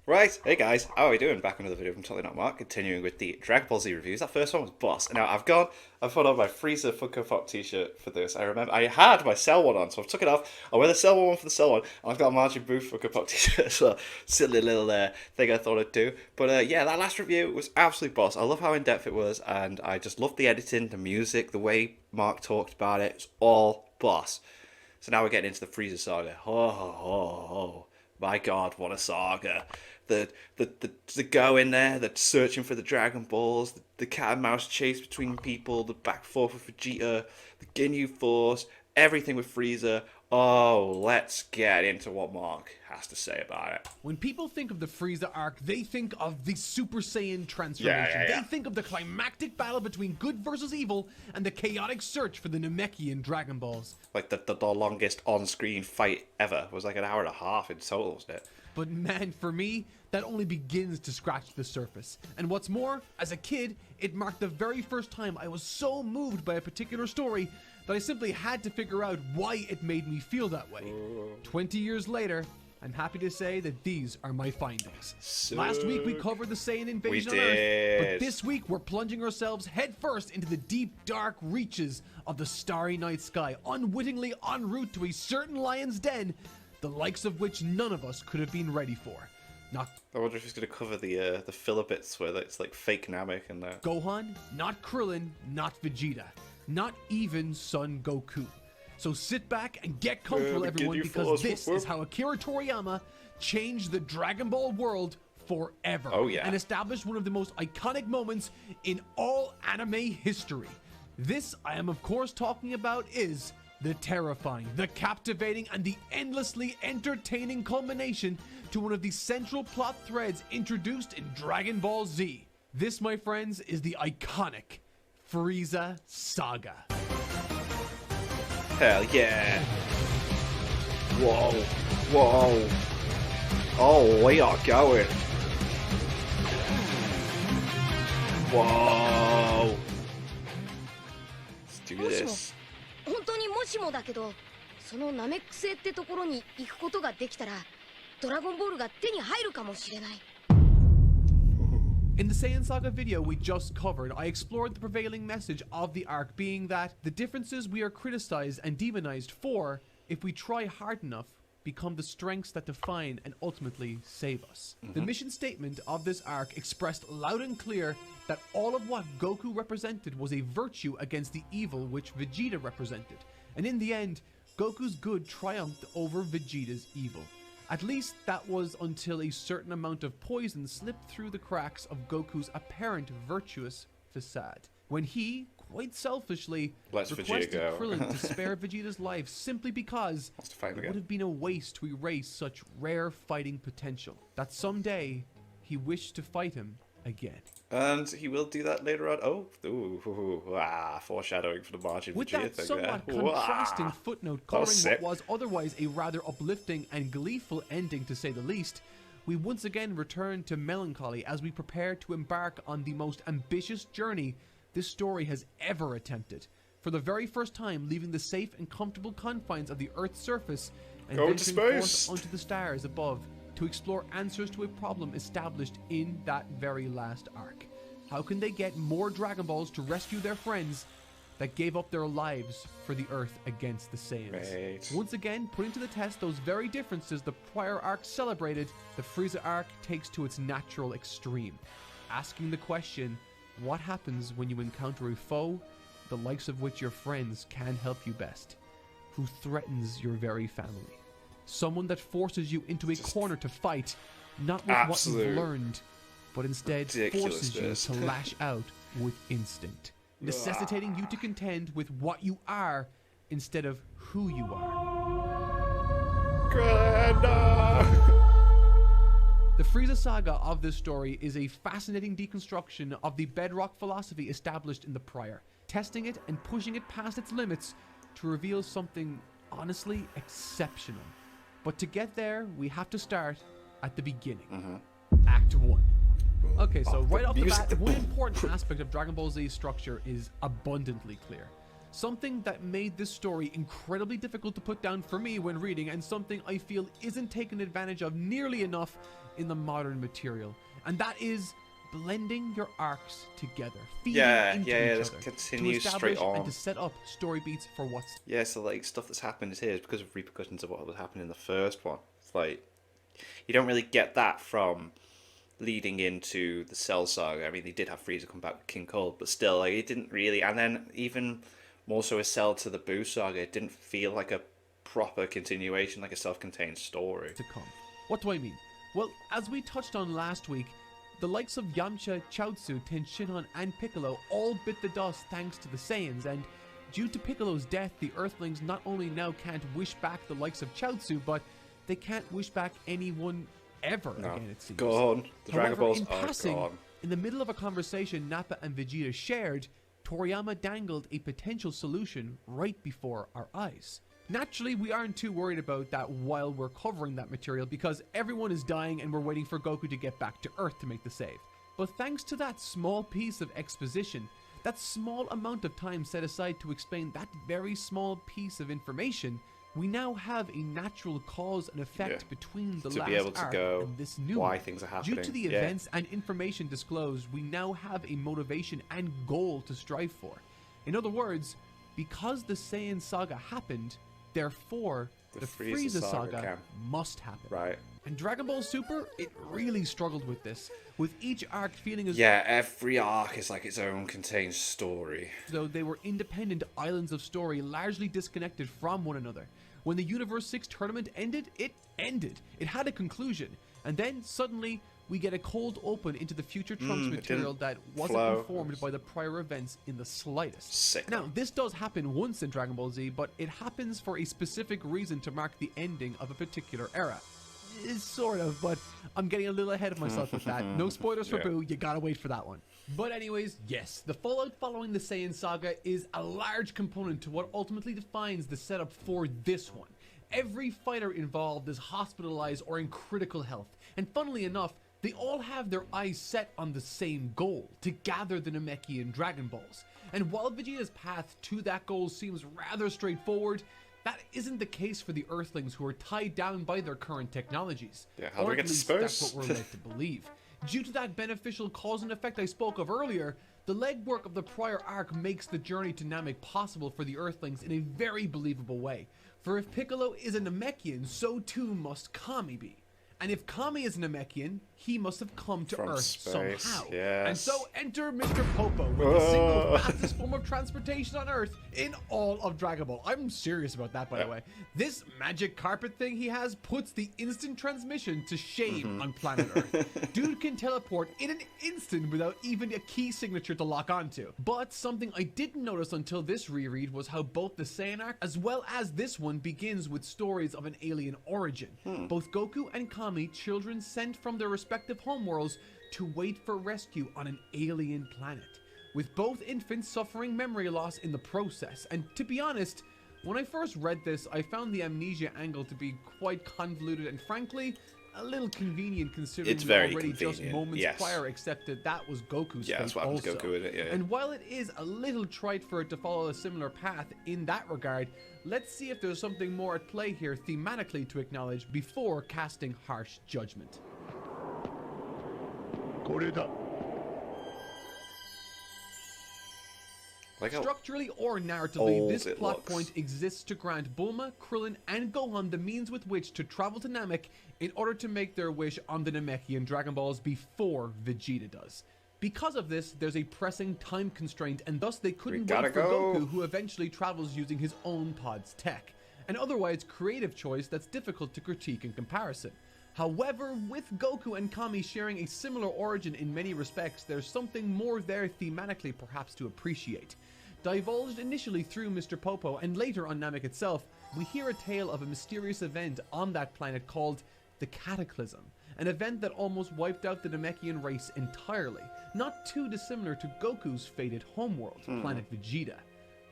Right, hey guys, how are we doing? Back with another video from Totally Not Mark, continuing with the Dragon Ball Z reviews. That first one was boss. Now I've put on my Freeza Funko Pop t-shirt for this. I remember I had my Cell one on, so I took it off. I wear the Cell one for the Cell one, and I've got a Margin Booth Funko Pop t-shirt, so silly little thing I thought I'd do. But yeah, that last review was absolutely boss. I love how in-depth it was, and I just loved the editing, the music, the way Mark talked about it. It's all boss. So now we're getting into the Freeza Saga. Oh, my god, what a saga. The go in there, the searching for the Dragon Balls, the cat and mouse chase between people, the back and forth with Vegeta, the Ginyu Force, everything with Frieza. Oh, let's get into what Mark has to say about it. When people think of the Frieza arc, they think of the Super Saiyan transformation. Yeah. They think of the climactic battle between good versus evil and the chaotic search for the Namekian Dragon Balls. Like the longest on-screen fight ever. It was like an hour and a half in total, wasn't it? But man, for me, that only begins to scratch the surface. And what's more, as a kid, it marked the very first time I was so moved by a particular story that I simply had to figure out why it made me feel that way. 20 years later, I'm happy to say that these are my findings. Last week we covered the Saiyan invasion on Earth, but this week we're plunging ourselves headfirst into the deep, dark reaches of the starry night sky, unwittingly en route to a certain lion's den, the likes of which none of us could have been ready for. Not I wonder if he's going to cover the filler bits where it's like fake Namek and that. Gohan, not Krillin, not Vegeta, not even Son Goku. So sit back and get comfortable, everyone, because this is how Akira Toriyama changed the Dragon Ball world forever. Oh yeah. And established one of the most iconic moments in all anime history. This I am of course talking about is the terrifying, the captivating, and the endlessly entertaining culmination to one of the central plot threads introduced in Dragon Ball Z. This, my friends, is the iconic Freeza Saga. Hell yeah. Whoa. Oh, we are going. Whoa. Let's do this. 本当にもしもだけど、そのナメック星ってところに行くことができたら、ドラゴンボールが手に入るかもしれない。In the Saiyan Saga video we just covered, I explored the prevailing message of the arc being that the differences we are criticized and demonized for, if we try hard enough, become the strengths that define and ultimately save us. The mission statement of this arc expressed loud and clear that all of what Goku represented was a virtue against the evil which Vegeta represented. And in the end, Goku's good triumphed over Vegeta's evil. At least that was until a certain amount of poison slipped through the cracks of Goku's apparent virtuous facade, when he, quite selfishly, requested Krillin to spare Vegeta's life simply because it would have been a waste to erase such rare fighting potential, that someday he wished to fight him again. And he will do that later on. Foreshadowing for the Margin With Vegeta that thing somewhat there. contrasting footnote covering sick. what was otherwise a rather uplifting and gleeful ending to say the least, we once again return to melancholy as we prepare to embark on the most ambitious journey this story has ever attempted. For the very first time, leaving the safe and comfortable confines of the Earth's surface and venturing forth onto the stars above to explore answers to a problem established in that very last arc. How can they get more Dragon Balls to rescue their friends that gave up their lives for the Earth against the Saiyans? Right. Once again, putting to the test those very differences the prior arc celebrated, the Frieza arc takes to its natural extreme, asking the question, what happens when you encounter a foe, the likes of which your friends can help you best, who threatens your very family? Someone that forces you into a corner to fight, not with what you've learned, but instead forces you to lash out with instinct, necessitating you to contend with what you are instead of who you are. The Freeza Saga of this story is a fascinating deconstruction of the bedrock philosophy established in the prior, testing it and pushing it past its limits to reveal something honestly exceptional. But to get there, we have to start at the beginning. Act 1. Okay, so right off the bat, one important aspect of Dragon Ball Z's structure is abundantly clear. Something that made this story incredibly difficult to put down for me when reading, and something I feel isn't taken advantage of nearly enough in the modern material. And that is blending your arcs together, feeding into each other, continue to establish straight on. and to set up story beats for what's... Yeah, so like stuff that's happened here is because of repercussions of what was happening in the first one. It's like you don't really get that from leading into the Cell Saga. I mean, they did have Frieza come back with King Cold, but still, like, it didn't really. And then even more so, a Cell to the Buu Saga, it didn't feel like a proper continuation, like a self-contained story. To come. What do I mean? Well, as we touched on last week, the likes of Yamcha, Chaozu, Tenshinhan, and Piccolo all bit the dust thanks to the Saiyans, and due to Piccolo's death, the Earthlings not only now can't wish back the likes of Chaozu, but they can't wish back anyone ever again, it seems. Gone. The Dragon However, Balls in are passing, gone. in the middle of a conversation Nappa and Vegeta shared, Toriyama dangled a potential solution right before our eyes. Naturally, we aren't too worried about that while we're covering that material because everyone is dying and we're waiting for Goku to get back to Earth to make the save. But thanks to that small piece of exposition, that small amount of time set aside to explain that very small piece of information, we now have a natural cause and effect between the to last be able to arc go and this new why one. things are happening. Due to the events and information disclosed, we now have a motivation and goal to strive for. In other words, because the Saiyan Saga happened, therefore the Freeza Saga must happen. Right. And Dragon Ball Super, it really struggled with this, with each arc feeling as Yeah, every arc is like its own contained story. though they were independent islands of story largely disconnected from one another. When the Universe 6 tournament ended, it ended. It had a conclusion. And then suddenly we get a cold open into the future Trunks material that wasn't informed by the prior events in the slightest. Sick. Now, this does happen once in Dragon Ball Z, but it happens for a specific reason to mark the ending of a particular era. Sort of, but I'm getting a little ahead of myself with that. No spoilers for Boo, you gotta wait for that one. But anyways, yes, the fallout following the Saiyan Saga is a large component to what ultimately defines the setup for this one. Every fighter involved is hospitalized or in critical health, and funnily enough, they all have their eyes set on the same goal, to gather the Namekian Dragon Balls. And while Vegeta's path to that goal seems rather straightforward, that isn't the case for the Earthlings who are tied down by their current technologies. Yeah, how do Or we at get to least Spurs? that's what we're led to believe. Due to that beneficial cause and effect I spoke of earlier, the legwork of the prior arc makes the journey to Namek possible for the Earthlings in a very believable way. For if Piccolo is a Namekian, so too must Kami be. And if Kami is a Namekian, he must have come to From Earth space, somehow. yes. And so enter Mr. Popo with the single fastest form of transportation on Earth in all of Dragon Ball. I'm serious about that, by the way. This magic carpet thing he has puts the instant transmission to shame on planet Earth. Dude can teleport in an instant without even a key signature to lock onto. But something I didn't notice until this reread was how both the Saiyan arc as well as this one begins with stories of an alien origin. Both Goku and Kami, children sent from their respective homeworlds to wait for rescue on an alien planet, with both infants suffering memory loss in the process. And to be honest, when I first read this, I found the amnesia angle to be quite convoluted and frankly a little convenient, considering It's we very already just convenient, moments yes. prior accepted that was Goku's Yeah, fate that's what happened to also. Goku, isn't it? Yeah. And while it is a little trite for it to follow a similar path in that regard, let's see if there's something more at play here thematically to acknowledge before casting harsh judgment. Like how Structurally or narratively, old this it plot looks. point exists to grant Bulma, Krillin, and Gohan the means with which to travel to Namek in order to make their wish on the Namekian Dragon Balls before Vegeta does. Because of this, there's a pressing time constraint, and thus they couldn't wait gotta for go. Goku, who eventually travels using his own pod's tech. An otherwise creative choice that's difficult to critique in comparison. However, with Goku and Kami sharing a similar origin in many respects, there's something more there thematically perhaps to appreciate. Divulged initially through Mr. Popo and later on Namek itself, we hear a tale of a mysterious event on that planet called the Cataclysm, an event that almost wiped out the Namekian race entirely, not too dissimilar to Goku's fated homeworld, planet Vegeta.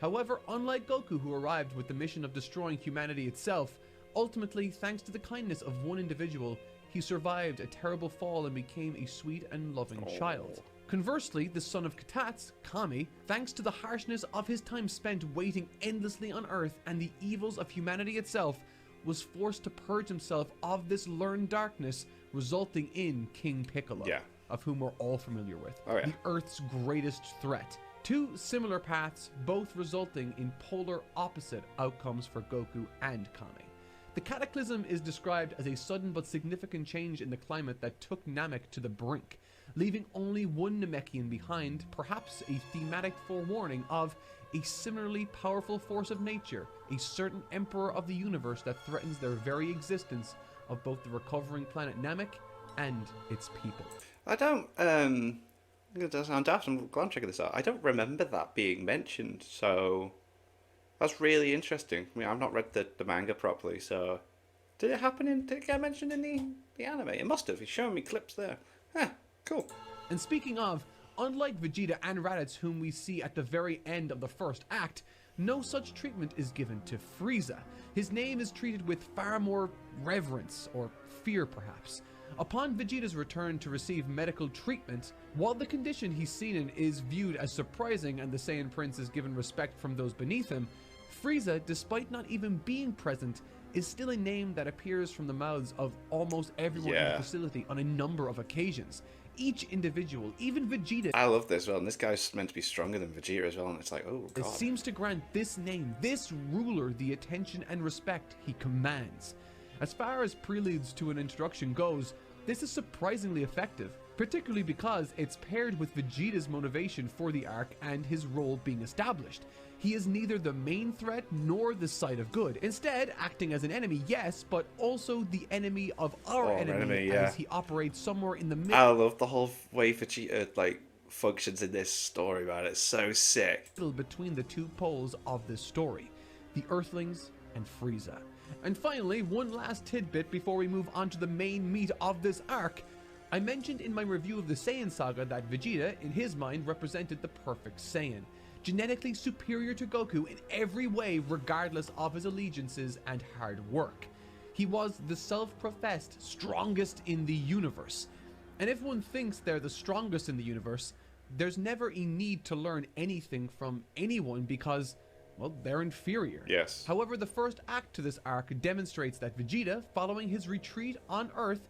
However, unlike Goku, who arrived with the mission of destroying humanity itself, ultimately, thanks to the kindness of one individual, he survived a terrible fall and became a sweet and loving child. Conversely, the son of Katats, Kami, thanks to the harshness of his time spent waiting endlessly on Earth and the evils of humanity itself, was forced to purge himself of this learned darkness, resulting in King Piccolo, of whom we're all familiar with, the Earth's greatest threat. Two similar paths, both resulting in polar opposite outcomes for Goku and Kami. The cataclysm is described as a sudden but significant change in the climate that took Namek to the brink, leaving only one Namekian behind, perhaps a thematic forewarning of a similarly powerful force of nature, a certain emperor of the universe that threatens their very existence of both the recovering planet Namek and its people. I don't, I'm daft, I'm glad I'm checking this out. I don't remember that being mentioned, so that's really interesting. I mean, I've not read the manga properly, so did it get mentioned in the anime? It must have. He's showing me clips there. Huh, cool. And speaking of, unlike Vegeta and Raditz, whom we see at the very end of the first act, no such treatment is given to Frieza. His name is treated with far more reverence, or fear perhaps. Upon Vegeta's return to receive medical treatment, while the condition he's seen in is viewed as surprising and the Saiyan Prince is given respect from those beneath him, Frieza, despite not even being present, is still a name that appears from the mouths of almost everyone in the facility on a number of occasions. Each individual, even Vegeta, I love this one. This guy's meant to be stronger than Vegeta as well, and it's like, oh god. It seems to grant this name, this ruler, the attention and respect he commands. As far as preludes to an introduction goes, this is surprisingly effective, particularly because it's paired with Vegeta's motivation for the arc and his role being established. He is neither the main threat nor the side of good. Instead, acting as an enemy, yes, but also the enemy of our enemy as he operates somewhere in the middle. I love the whole way Vegeta functions in this story, man. It's so sick. Between the two poles of this story, the Earthlings and Frieza. And finally, one last tidbit before we move on to the main meat of this arc. I mentioned in my review of the Saiyan Saga that Vegeta, in his mind, represented the perfect Saiyan, genetically superior to Goku in every way regardless of his allegiances and hard work. He was the self-professed strongest in the universe. And if one thinks they're the strongest in the universe, there's never a need to learn anything from anyone because, well, they're inferior. Yes. However, the first act to this arc demonstrates that Vegeta, following his retreat on Earth,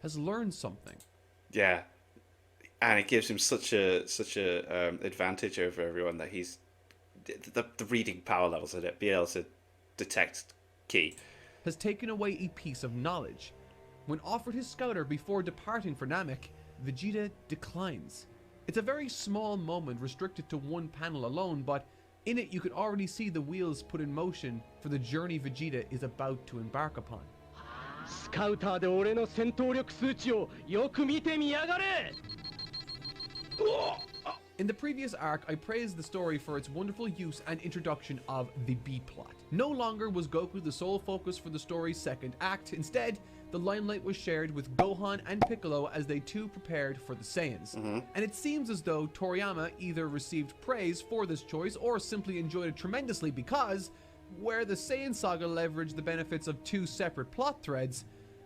has learned something. Yeah. And it gives him such a advantage over everyone that he's the reading power levels in it, being able to detect ki. Has taken away a piece of knowledge. When offered his scouter before departing for Namek, Vegeta declines. It's a very small moment restricted to one panel alone, but in it you could already see the wheels put in motion for the journey Vegeta is about to embark upon. Scouter で俺の戦闘力数値をよく見てみやがれ! In the previous arc, I praised the story for its wonderful use and introduction of the B-plot. No longer was Goku the sole focus for the story's second act. Instead, the limelight was shared with Gohan and Piccolo as they too prepared for the Saiyans. And it seems as though Toriyama either received praise for this choice or simply enjoyed it tremendously because, where the Saiyan Saga leveraged the benefits of two separate plot threads,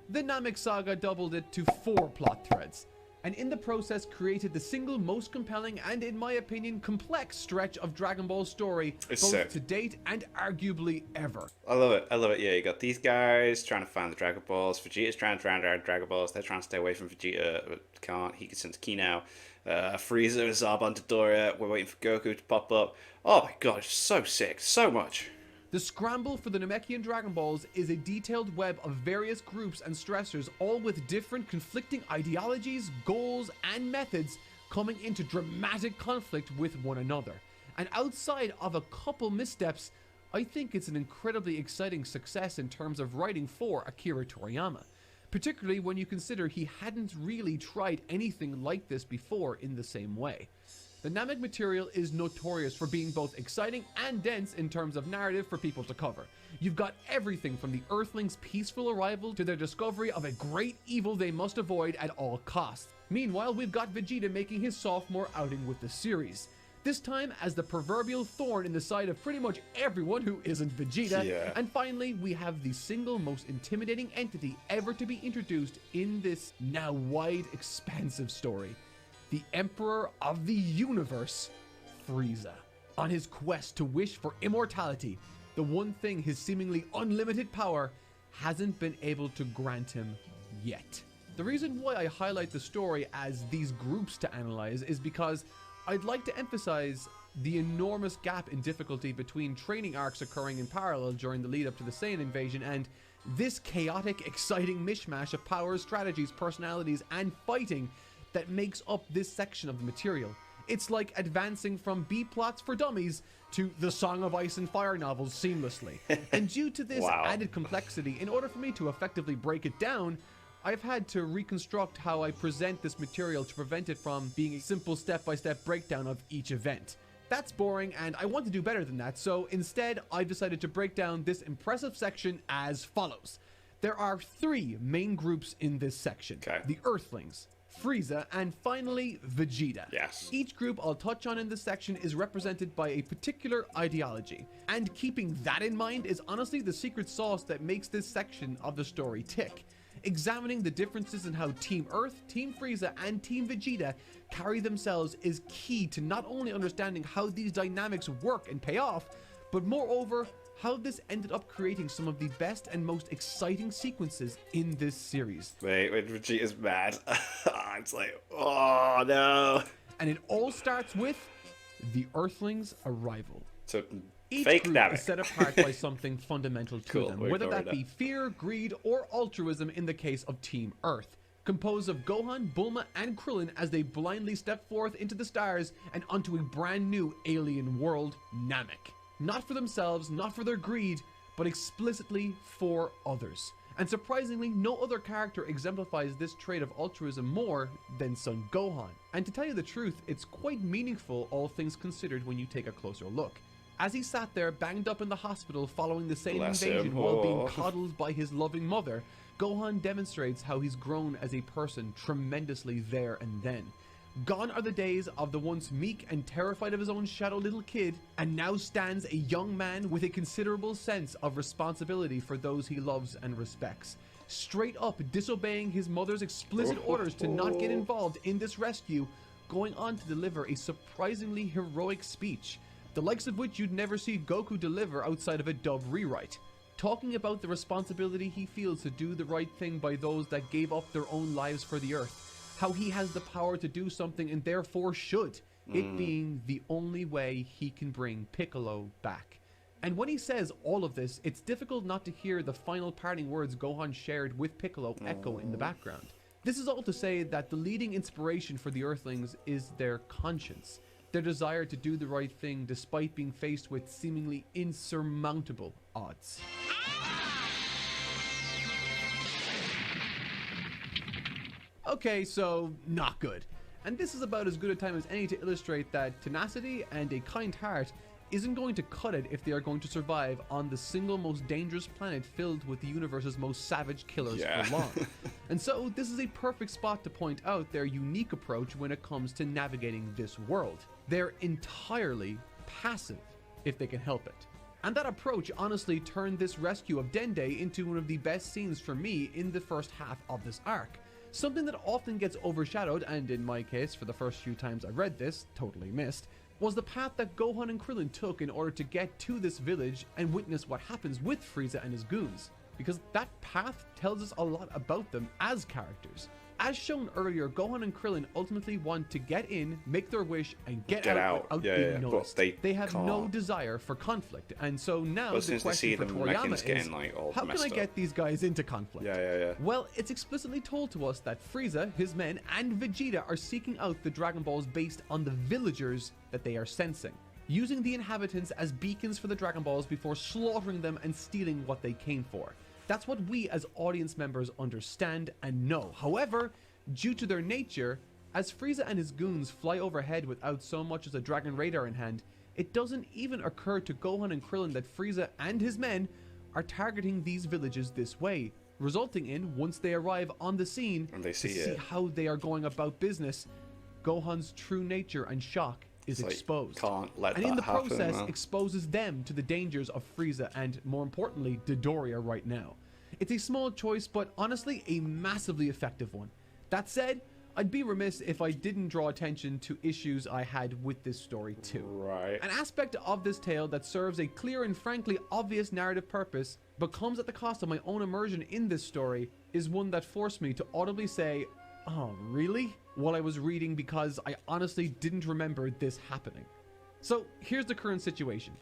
the Namek Saga doubled it to 4 plot threads, and in the process created the single most compelling and, in my opinion, complex stretch of Dragon Ball's story, both to date and arguably ever. I love it. Yeah, you got these guys trying to find the Dragon Balls. Vegeta's trying to find our Dragon Balls. They're trying to stay away from Vegeta, but can't. He can sense ki now. Frieza is Zarbon Dodoria. We're waiting for Goku to pop up. Oh my god, it's so sick. So much. The scramble for the Namekian Dragon Balls is a detailed web of various groups and stressors, all with different conflicting ideologies, goals, and methods coming into dramatic conflict with one another. And outside of a couple missteps, I think it's an incredibly exciting success in terms of writing for Akira Toriyama, particularly when you consider he hadn't really tried anything like this before in the same way. The Namek material is notorious for being both exciting and dense in terms of narrative for people to cover. You've got everything from the Earthlings' peaceful arrival to their discovery of a great evil they must avoid at all costs. Meanwhile, we've got Vegeta making his sophomore outing with the series. This time as the proverbial thorn in the side of pretty much everyone who isn't Vegeta. Yeah. And finally, we have the single most intimidating entity ever to be introduced in this now wide, expansive story. the Emperor of the Universe, Frieza. On his quest to wish for immortality, the one thing his seemingly unlimited power hasn't been able to grant him yet. The reason why I highlight the story as these groups to analyze is because I'd like to emphasize the enormous gap in difficulty between training arcs occurring in parallel during the lead up to the Saiyan invasion and this chaotic, exciting mishmash of powers, strategies, personalities, and fighting that makes up this section of the material. It's like advancing from B-plots for dummies to the Song of Ice and Fire novels seamlessly. And due to this added complexity, in order for me to effectively break it down, I've had to reconstruct how I present this material to prevent it from being a simple step-by-step breakdown of each event. That's boring, and I want to do better than that, so instead I've decided to break down this impressive section as follows. There are 3 main groups in this section. The Earthlings, Frieza, and finally Vegeta. Each group I'll touch on in this section is represented by a particular ideology, and keeping that in mind is honestly the secret sauce that makes this section of the story tick. Examining the differences in how Team Earth, Team Frieza, and Team Vegeta carry themselves is key to not only understanding how these dynamics work and pay off, but moreover, how this ended up creating some of the best and most exciting sequences in this series. Wait, when Vegeta's mad, it's like, oh no. And it all starts with the Earthlings' arrival. So each fake group Namek is set apart by something fundamental to them, whether that be that. fear, greed, or altruism in the case of Team Earth. Composed of Gohan, Bulma, and Krillin as they blindly step forth into the stars and onto a brand new alien world, Namek. Not for themselves, not for their greed, but explicitly for others. And surprisingly, no other character exemplifies this trait of altruism more than Son Gohan. And to tell you the truth, it's quite meaningful, all things considered, when you take a closer look. As he sat there banged up in the hospital following the Saiyan invasion while being coddled by his loving mother, Gohan demonstrates how he's grown as a person tremendously there and then. Gone are the days of the once meek and terrified of his own shadow little kid, and now stands a young man with a considerable sense of responsibility for those he loves and respects. Straight up disobeying his mother's explicit orders to not get involved in this rescue, going on to deliver a surprisingly heroic speech, the likes of which you'd never see Goku deliver outside of a dub rewrite. Talking about the responsibility he feels to do the right thing by those that gave up their own lives for the Earth. How he has the power to do something and therefore should, it being the only way he can bring Piccolo back. And when he says all of this, it's difficult not to hear the final parting words Gohan shared with Piccolo echo in the background. This is all to say that the leading inspiration for the Earthlings is their conscience. Their desire to do the right thing despite being faced with seemingly insurmountable odds. Okay, so not good. And this is about as good a time as any to illustrate that tenacity and a kind heart isn't going to cut it if they are going to survive on the single most dangerous planet filled with the universe's most savage killers for long. And so this is a perfect spot to point out their unique approach when it comes to navigating this world. They're entirely passive if they can help it. And that approach honestly turned this rescue of Dende into one of the best scenes for me in the first half of this arc. Something that often gets overshadowed, and in my case, for the first few times I read this, totally missed, was the path that Gohan and Krillin took in order to get to this village and witness what happens with Frieza and his goons. Because that path tells us a lot about them as characters. As shown earlier, Gohan and Krillin ultimately want to get in, make their wish, and get out without being noticed. They have no desire for conflict, and so now the question for Toriyama is, how can I get these guys into conflict? Well, it's explicitly told to us that Frieza, his men, and Vegeta are seeking out the Dragon Balls based on the villagers that they are sensing, using the inhabitants as beacons for the Dragon Balls before slaughtering them and stealing what they came for. That's what we as audience members understand and know. However, due to their nature, as Frieza and his goons fly overhead without so much as a Dragon Radar in hand, it doesn't even occur to Gohan and Krillin that Frieza and his men are targeting these villages this way, resulting in, once they arrive on the scene, and they see how they are going about business, Gohan's true nature and shock is exposed. Can't let and that in the happen, process man. exposes them to the dangers of Frieza and, more importantly, Dodoria right now. It's a small choice, but honestly a massively effective one. That said, I'd be remiss if I didn't draw attention to issues I had with this story too. Right. An aspect of this tale that serves a clear and frankly obvious narrative purpose, but comes at the cost of my own immersion in this story, is one that forced me to audibly say, "Oh, really?" while I was reading, because I honestly didn't remember this happening. So here's the current situation.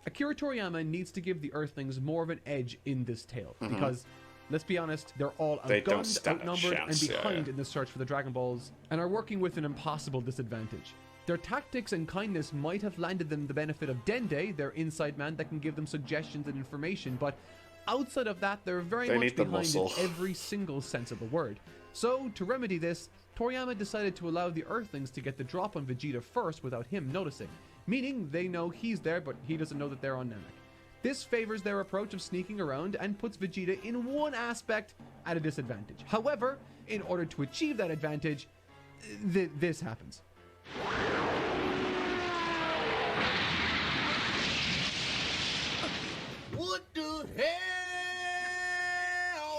Akira Toriyama needs to give the Earthlings more of an edge in this tale, because let's be honest, they're all They don't outgunned, stand a outnumbered, chance, and yeah, behind yeah. in the search for the Dragon Balls, and are working with an impossible disadvantage. Their tactics and kindness might have landed them the benefit of Dende, their inside man that can give them suggestions and information, but outside of that, they're very They much need the behind in muscle. every single sense of the word. So, to remedy this, Toriyama decided to allow the Earthlings to get the drop on Vegeta first without him noticing, meaning they know he's there, but he doesn't know that they're on Namek. This favors their approach of sneaking around and puts Vegeta in one aspect at a disadvantage. However, in order to achieve that advantage, this happens. What the hell?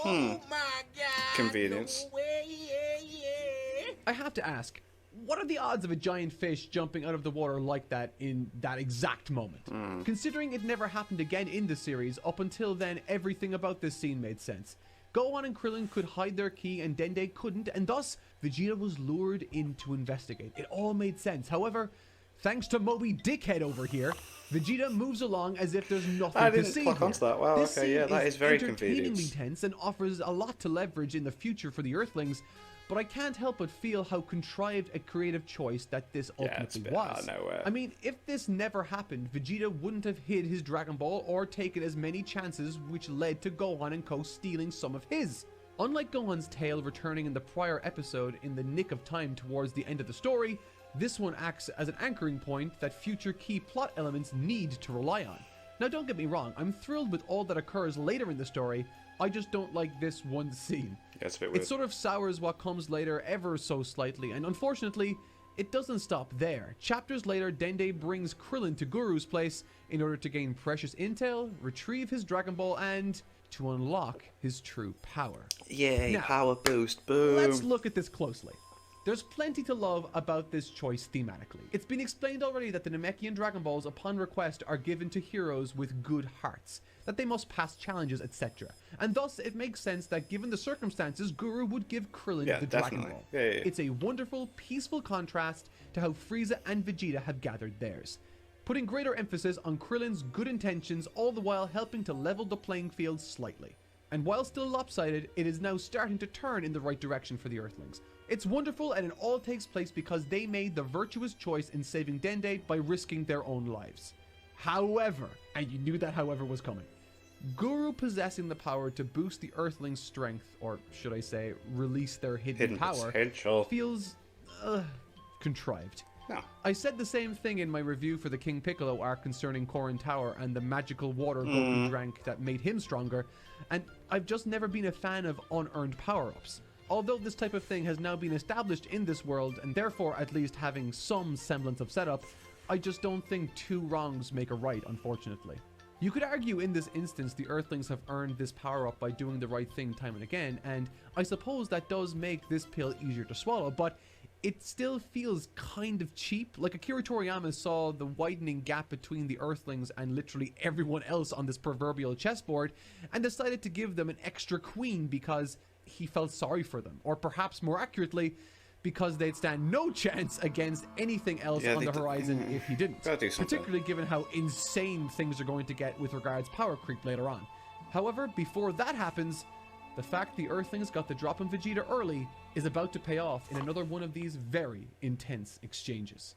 Oh my god. Convenience. No way, yeah. I have to ask, what are the odds of a giant fish jumping out of the water like that in that exact moment? Considering it never happened again in the series, up until then everything about this scene made sense. Gohan and Krillin could hide their ki and Dende couldn't, and thus Vegeta was lured in to investigate. It all made sense. However, thanks to Moby Dickhead over here, Vegeta moves along as if there's nothing I to didn't see clock here. onto that. Wow, This okay, scene yeah, that is very entertainingly convenient. tense and offers a lot to leverage in the future for the Earthlings, but I can't help but feel how contrived a creative choice that this Yeah, it's a ultimately bit out was. of nowhere. I mean, if this never happened, Vegeta wouldn't have hid his Dragon Ball or taken as many chances, which led to Gohan and co stealing some of his. Unlike Gohan's tail returning in the prior episode in the nick of time towards the end of the story, this one acts as an anchoring point that future key plot elements need to rely on. Now don't get me wrong, I'm thrilled with all that occurs later in the story, I just don't like this one scene. Yeah, it's a bit weird. It sort of sours what comes later ever so slightly, and unfortunately, it doesn't stop there. Chapters later, Dende brings Krillin to Guru's place in order to gain precious intel, retrieve his Dragon Ball, and to unlock his true power. Yay, Now, power boost, boom. Let's look at this closely. There's plenty to love about this choice thematically. It's been explained already that the Namekian Dragon Balls upon request are given to heroes with good hearts, that they must pass challenges, etc. And thus it makes sense that given the circumstances, Guru would give Krillin Yeah, the Dragon definitely. Ball. Yeah, yeah. It's a wonderful, peaceful contrast to how Frieza and Vegeta have gathered theirs, putting greater emphasis on Krillin's good intentions, all the while helping to level the playing field slightly. And while still lopsided, it is now starting to turn in the right direction for the Earthlings. It's wonderful, and it all takes place because they made the virtuous choice in saving Dende by risking their own lives. However, and you knew that however was coming, Guru possessing the power to boost the Earthlings' strength, or should I say, release their hidden power, potential. feels contrived. No. I said the same thing in my review for the King Piccolo arc concerning Korin Tower and the magical water Goku drank that made him stronger, and I've just never been a fan of unearned power-ups. Although this type of thing has now been established in this world, and therefore at least having some semblance of setup, I just don't think two wrongs make a right, unfortunately. You could argue in this instance the Earthlings have earned this power-up by doing the right thing time and again, and I suppose that does make this pill easier to swallow, but it still feels kind of cheap. Like Akira Toriyama saw the widening gap between the Earthlings and literally everyone else on this proverbial chessboard and decided to give them an extra queen because he felt sorry for them, or perhaps more accurately, because they'd stand no chance against anything else on the horizon if he didn't. Gotta do something. Particularly given how insane things are going to get with regards power creep later on. However, before that happens, the fact the Earthlings got the drop on Vegeta early is about to pay off in another one of these very intense exchanges.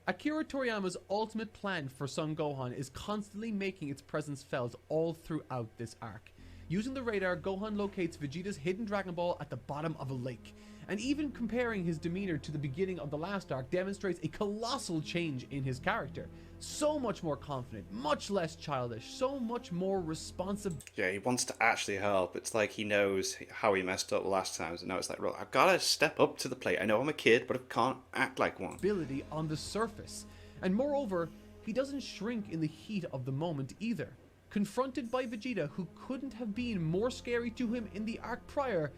Akira Toriyama's ultimate plan for Son Gohan is constantly making its presence felt all throughout this arc. Using the radar, Gohan locates Vegeta's hidden Dragon Ball at the bottom of a lake, and even comparing his demeanor to the beginning of the last arc demonstrates a colossal change in his character. So much more confident, much less childish, so much more responsive. Yeah, he wants to actually help. It's like he knows how he messed up last time, so now it's like, I've got to step up to the plate. I know I'm a kid, but I can't act like one. Ability on the surface. And moreover, he doesn't shrink in the heat of the moment either. Confronted by Vegeta, who couldn't have been more scary to him in the arc prior,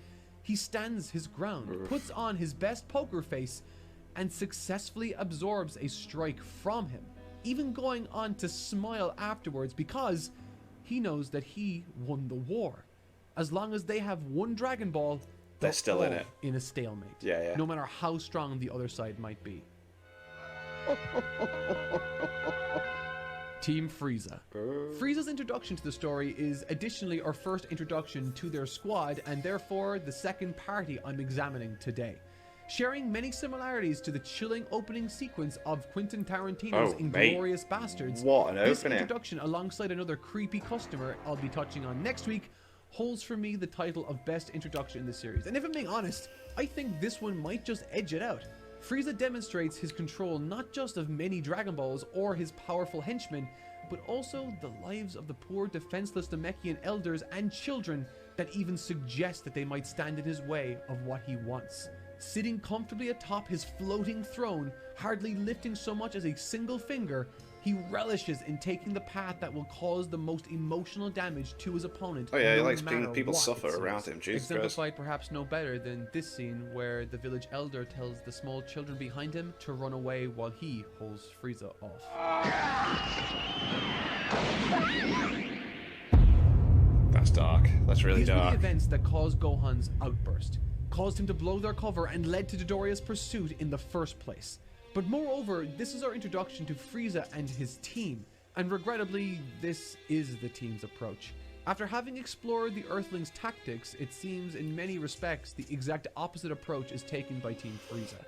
he stands his ground, puts on his best poker face, and successfully absorbs a strike from him, even going on to smile afterwards because he knows that he won the war. As long as they have one Dragon Ball, they're still in it. In a stalemate. Yeah. No matter how strong the other side might be. Team Frieza. Frieza's introduction to the story is additionally our first introduction to their squad, and therefore the second party I'm examining today. Sharing many similarities to the chilling opening sequence of Quentin Tarantino's Inglourious Bastards, what an this opening. introduction alongside another creepy customer I'll be touching on next week holds for me the title of best introduction in the series. And if I'm being honest, I think this one might just edge it out. Frieza demonstrates his control not just of many Dragon Balls or his powerful henchmen, but also the lives of the poor defenseless Namekian elders and children that even suggest that they might stand in his way of what he wants. Sitting comfortably atop his floating throne, hardly lifting so much as a single finger, he relishes in taking the path that will cause the most emotional damage to his opponent. Oh yeah, he no likes matter seeing people what, suffer it seems. around him. Jesus Christ. Exemplified perhaps no better than this scene where the village elder tells the small children behind him to run away while he holds Frieza off. That's dark. That's really These were the dark. events that caused Gohan's outburst, caused him to blow their cover, and led to Dodoria's pursuit in the first place. But moreover, this is our introduction to Frieza and his team, and regrettably, this is the team's approach. After having explored the Earthlings' tactics, it seems in many respects the exact opposite approach is taken by Team Frieza.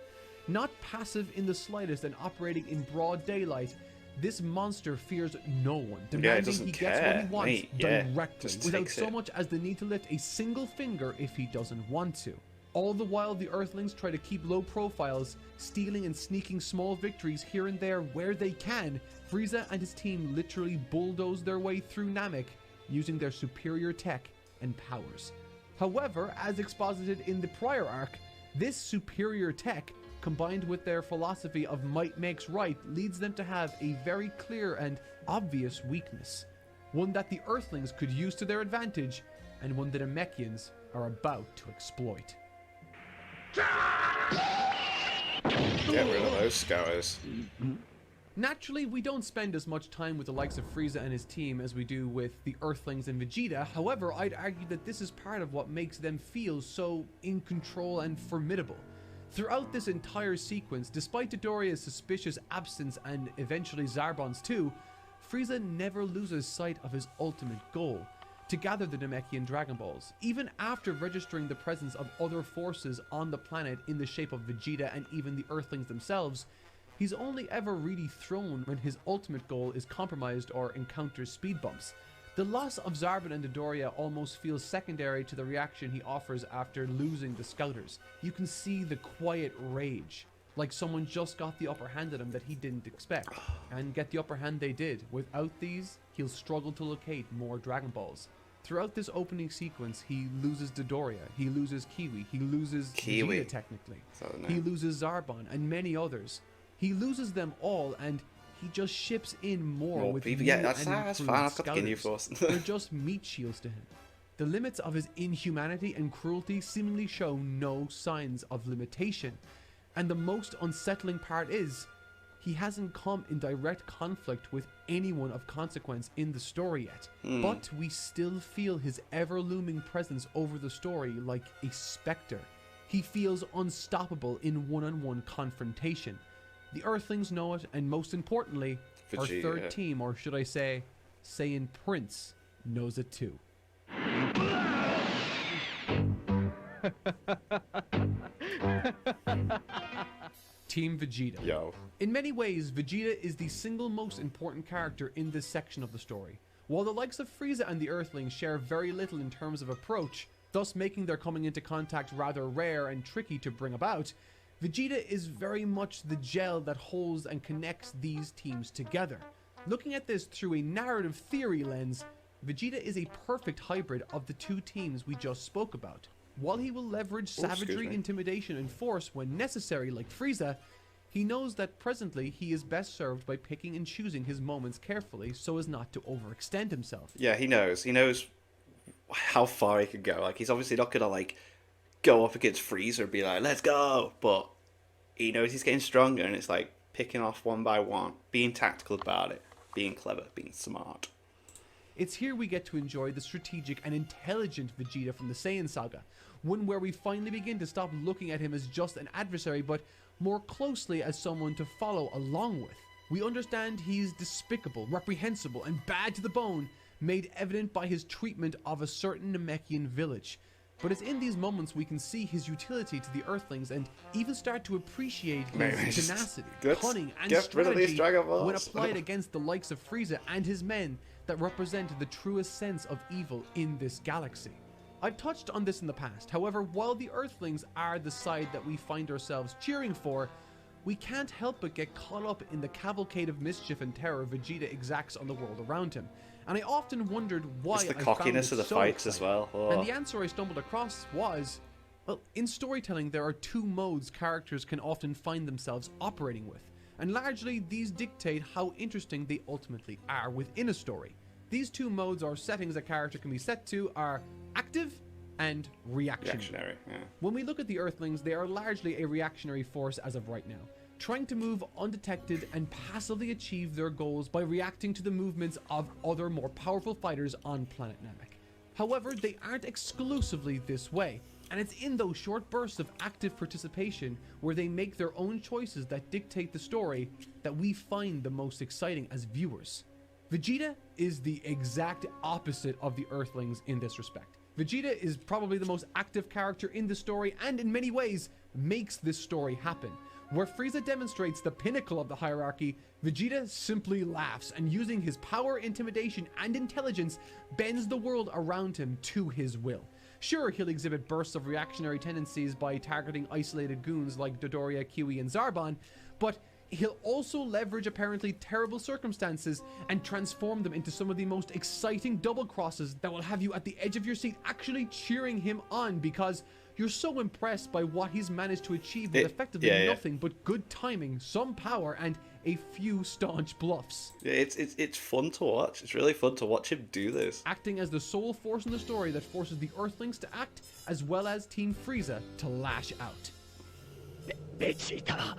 Not passive in the slightest and operating in broad daylight, this monster fears no one, demanding doesn't he gets what care, he wants mate. Yeah, directly, just without takes so it. much as the need to lift a single finger if he doesn't want to. All the while, the Earthlings try to keep low profiles, stealing and sneaking small victories here and there where they can. Frieza and his team literally bulldoze their way through Namek, using their superior tech and powers. However, as exposited in the prior arc, this superior tech, combined with their philosophy of might makes right, leads them to have a very clear and obvious weakness. One that the Earthlings could use to their advantage, and one that Namekians are about to exploit. Get rid of those scours. Naturally, we don't spend as much time with the likes of Frieza and his team as we do with the Earthlings and Vegeta. However, I'd argue that this is part of what makes them feel so in control and formidable. Throughout this entire sequence, despite Dodoria's suspicious absence and eventually Zarbon's too, Frieza never loses sight of his ultimate goal: to gather the Namekian Dragon Balls. Even after registering the presence of other forces on the planet in the shape of Vegeta and even the Earthlings themselves, he's only ever really thrown when his ultimate goal is compromised or encounters speed bumps. The loss of Zarbon and Dodoria almost feels secondary to the reaction he offers after losing the Scouters. You can see the quiet rage, like someone just got the upper hand at him that he didn't expect. And get the upper hand they did. Without these, he'll struggle to locate more Dragon Balls. Throughout this opening sequence, he loses Dodoria, he loses Kiwi, he loses Vegeta technically, he loses Zarbon, and many others. He loses them all, and he just ships in more with people. new Yeah, that's and fine. improved I've got the Ginyu Scouters. Force. They're just meat shields to him. The limits of his inhumanity and cruelty seemingly show no signs of limitation. And the most unsettling part is, he hasn't come in direct conflict with anyone of consequence in the story yet. But we still feel his ever-looming presence over the story like a specter. He feels unstoppable in one-on-one confrontation. The Earthlings know it, and most importantly, our third team, or should I say, Saiyan Prince, knows it too. Team Vegeta. Yo. In many ways, Vegeta is the single most important character in this section of the story. While the likes of Frieza and the Earthlings share very little in terms of approach, thus making their coming into contact rather rare and tricky to bring about, Vegeta is very much the gel that holds and connects these teams together. Looking at this through a narrative theory lens, Vegeta is a perfect hybrid of the two teams we just spoke about. While he will leverage savagery, intimidation, and force when necessary like Frieza, He knows that presently he is best served by picking and choosing his moments carefully so as not to overextend himself. Yeah, he knows. He knows how far he can go. Like, he's obviously not gonna like go up against Frieza and be like, "Let's go," but he knows he's getting stronger, and it's like picking off one by one, being tactical about it, being clever, being smart. It's here we get to enjoy the strategic and intelligent Vegeta from the Saiyan Saga, one where we finally begin to stop looking at him as just an adversary, but more closely as someone to follow along with. We understand he's despicable, reprehensible, and bad to the bone, made evident by his treatment of a certain Namekian village. But it's in these moments we can see his utility to the Earthlings and even start to appreciate his tenacity, cunning, and strategy when applied against the likes of Frieza and his men that represent the truest sense of evil in this galaxy. I've touched on this in the past, however, while the Earthlings are the side that we find ourselves cheering for, we can't help but get caught up in the cavalcade of mischief and terror Vegeta exacts on the world around him. And I often wondered why it's the cockiness of the fights as well. And the answer I stumbled across was, well, in storytelling there are two modes characters can often find themselves operating with, and largely these dictate how interesting they ultimately are within a story. These two modes or settings a character can be set to are active and reactionary. Yeah. When we look at the Earthlings, they are largely a reactionary force as of right now, trying to move undetected and passively achieve their goals by reacting to the movements of other more powerful fighters on planet Namek. However, they aren't exclusively this way, and it's in those short bursts of active participation where they make their own choices that dictate the story that we find the most exciting as viewers. Vegeta is the exact opposite of the Earthlings in this respect. Vegeta is probably the most active character in the story and in many ways makes this story happen. Where Frieza demonstrates the pinnacle of the hierarchy, Vegeta simply laughs and using his power, intimidation, and intelligence bends the world around him to his will. Sure, he'll exhibit bursts of reactionary tendencies by targeting isolated goons like Dodoria, Kiwi, and Zarbon, but he'll also leverage apparently terrible circumstances and transform them into some of the most exciting double crosses that will have you at the edge of your seat actually cheering him on because you're so impressed by what he's managed to achieve with effectively nothing but good timing, some power, and a few staunch bluffs. Yeah, it's fun to watch. It's really fun to watch him do this. Acting as the sole force in the story that forces the Earthlings to act, as well as Team Frieza to lash out. Vegeta.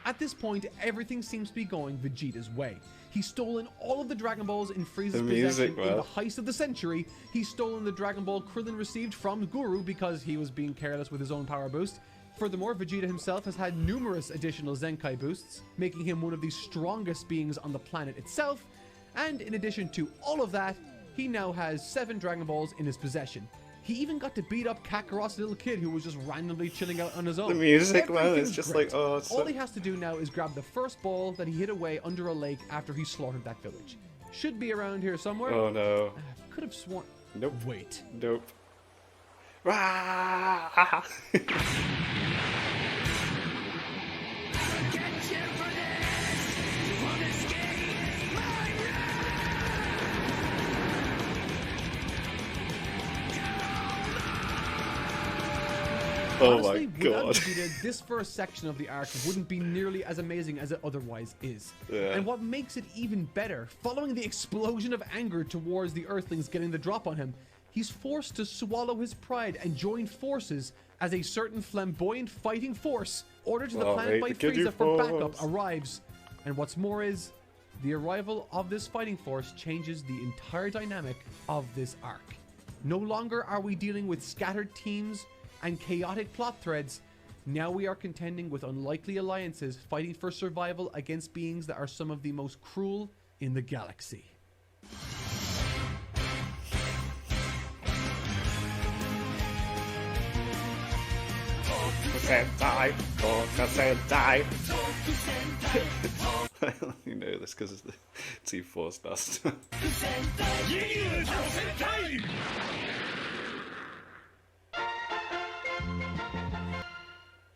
At this point, everything seems to be going Vegeta's way. He's stolen all of the Dragon Balls in Frieza's possession in the heist of the century. He's stolen the Dragon Ball Krillin received from Guru because he was being careless with his own power boost. Furthermore, Vegeta himself has had numerous additional Zenkai boosts, making him one of the strongest beings on the planet itself. And in addition to all of that, he now has 7 Dragon Balls in his possession. He even got to beat up Kakarot's little kid who was just randomly chilling out on his own. The music, man, it's just great. Like, oh, it's all he has to do now is grab the first ball that he hid away under a lake after he slaughtered that village. Should be around here somewhere. Oh no. Could have sworn. Nope. Wait. Nope. Rah! Oh honestly, my god. Without Vegeta, this first section of the arc wouldn't be nearly as amazing as it otherwise is. Yeah. And what makes it even better, following the explosion of anger towards the Earthlings getting the drop on him, he's forced to swallow his pride and join forces as a certain flamboyant fighting force ordered to the planet by Frieza for backup arrives. And what's more is, the arrival of this fighting force changes the entire dynamic of this arc. No longer are we dealing with scattered teams and chaotic plot threads. Now we are contending with unlikely alliances, fighting for survival against beings that are some of the most cruel in the galaxy. Sentai, Sentai. I only know this because it's the Team Force dust.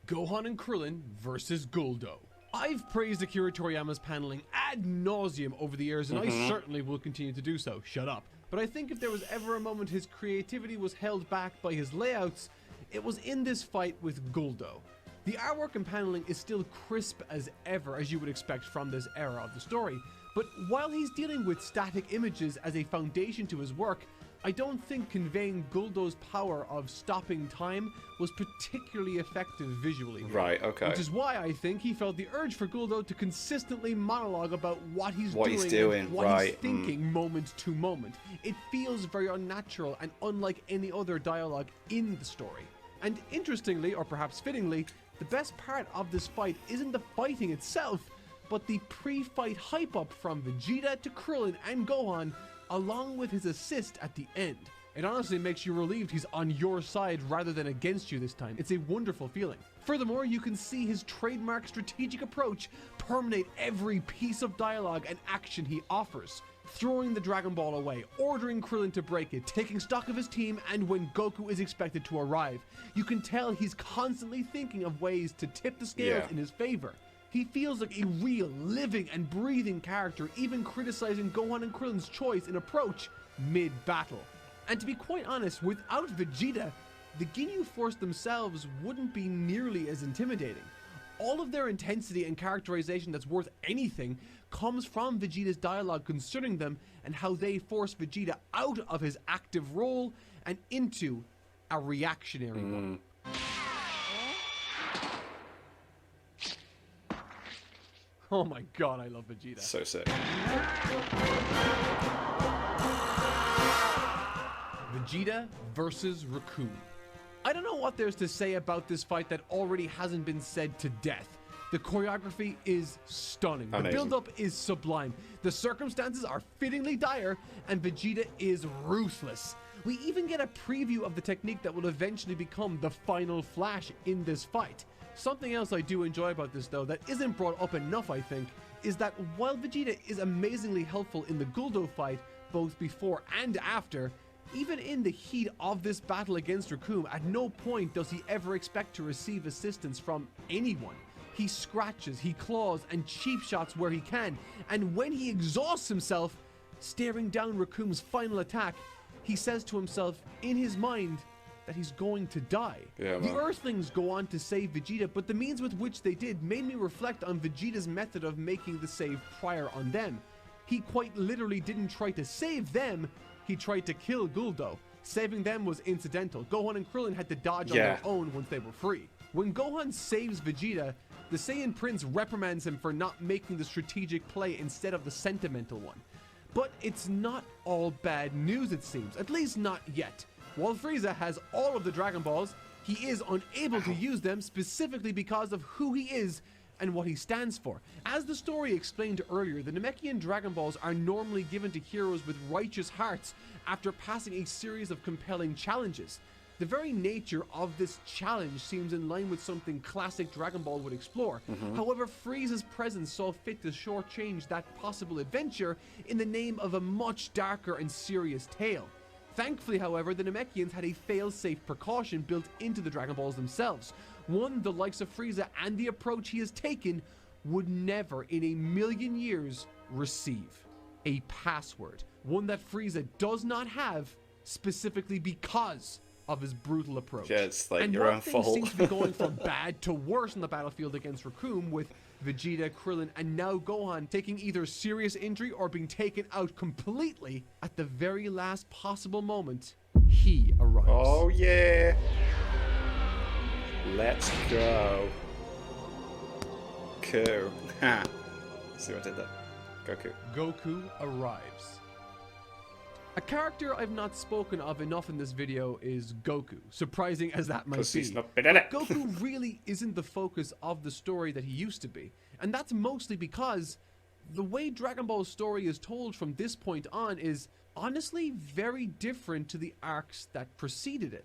Gohan and Krillin versus Guldo. I've praised Akira Toriyama's paneling ad nauseum over the years, and I certainly will continue to do so. Shut up. But I think if there was ever a moment his creativity was held back by his layouts, it was in this fight with Guldo. The artwork and paneling is still crisp as ever, as you would expect from this era of the story, but while he's dealing with static images as a foundation to his work, I don't think conveying Guldo's power of stopping time was particularly effective visually. Right, okay. Which is why I think he felt the urge for Guldo to consistently monologue about what he's doing, and what right, he's thinking moment to moment. It feels very unnatural and unlike any other dialogue in the story. And interestingly, or perhaps fittingly, the best part of this fight isn't the fighting itself, but the pre-fight hype up from Vegeta to Krillin and Gohan, along with his assist at the end. It honestly makes you relieved he's on your side rather than against you this time. It's a wonderful feeling. Furthermore, you can see his trademark strategic approach permeate every piece of dialogue and action he offers. Throwing the Dragon Ball away, ordering Krillin to break it, taking stock of his team, and when Goku is expected to arrive. You can tell he's constantly thinking of ways to tip the scales in his favor. He feels like a real, living, and breathing character, even criticizing Gohan and Krillin's choice in approach mid-battle. And to be quite honest, without Vegeta, the Ginyu Force themselves wouldn't be nearly as intimidating. All of their intensity and characterization that's worth anything comes from Vegeta's dialogue concerning them and how they force Vegeta out of his active role and into a reactionary one. Oh my god, I love Vegeta. So sick. Vegeta versus Raccoon. I don't know what there's to say about this fight that already hasn't been said to death. The choreography is stunning. Amazing. The build-up is sublime. The circumstances are fittingly dire, and Vegeta is ruthless. We even get a preview of the technique that will eventually become the final flash in this fight. Something else I do enjoy about this though that isn't brought up enough, I think, is that while Vegeta is amazingly helpful in the Guldo fight, both before and after, even in the heat of this battle against Raccoon, at no point does he ever expect to receive assistance from anyone. He scratches, he claws, and cheap shots where he can, and when he exhausts himself, staring down Raccoon's final attack, he says to himself, in his mind, that he's going to die. Yeah, the Earthlings go on to save Vegeta, but the means with which they did made me reflect on Vegeta's method of making the save prior on them. He quite literally didn't try to save them, he tried to kill Guldo. Saving them was incidental. Gohan and Krillin had to dodge on their own once they were free. When Gohan saves Vegeta, the Saiyan Prince reprimands him for not making the strategic play instead of the sentimental one. But it's not all bad news, it seems, at least not yet. While Frieza has all of the Dragon Balls, he is unable to use them specifically because of who he is and what he stands for. As the story explained earlier, the Namekian Dragon Balls are normally given to heroes with righteous hearts after passing a series of compelling challenges. The very nature of this challenge seems in line with something classic Dragon Ball would explore. However, Frieza's presence saw fit to shortchange that possible adventure in the name of a much darker and serious tale. Thankfully, however, the Namekians had a fail-safe precaution built into the Dragon Balls themselves. One the likes of Frieza and the approach he has taken would never in a million years receive. A password. One that Frieza does not have specifically because of his brutal approach. Yeah, it's like and your own things fault. seem to be going from bad to worse on the battlefield against Raccoon, with Vegeta, Krillin, and now Gohan taking either serious injury or being taken out completely. At the very last possible moment, he arrives. Oh yeah. Let's go. Cool. Ha. See what I did there? Goku. Goku arrives. A character I've not spoken of enough in this video is Goku, surprising as that might 'Cause be. he's not been in it. Goku really isn't the focus of the story that he used to be, and that's mostly because the way Dragon Ball's story is told from this point on is honestly very different to the arcs that preceded it.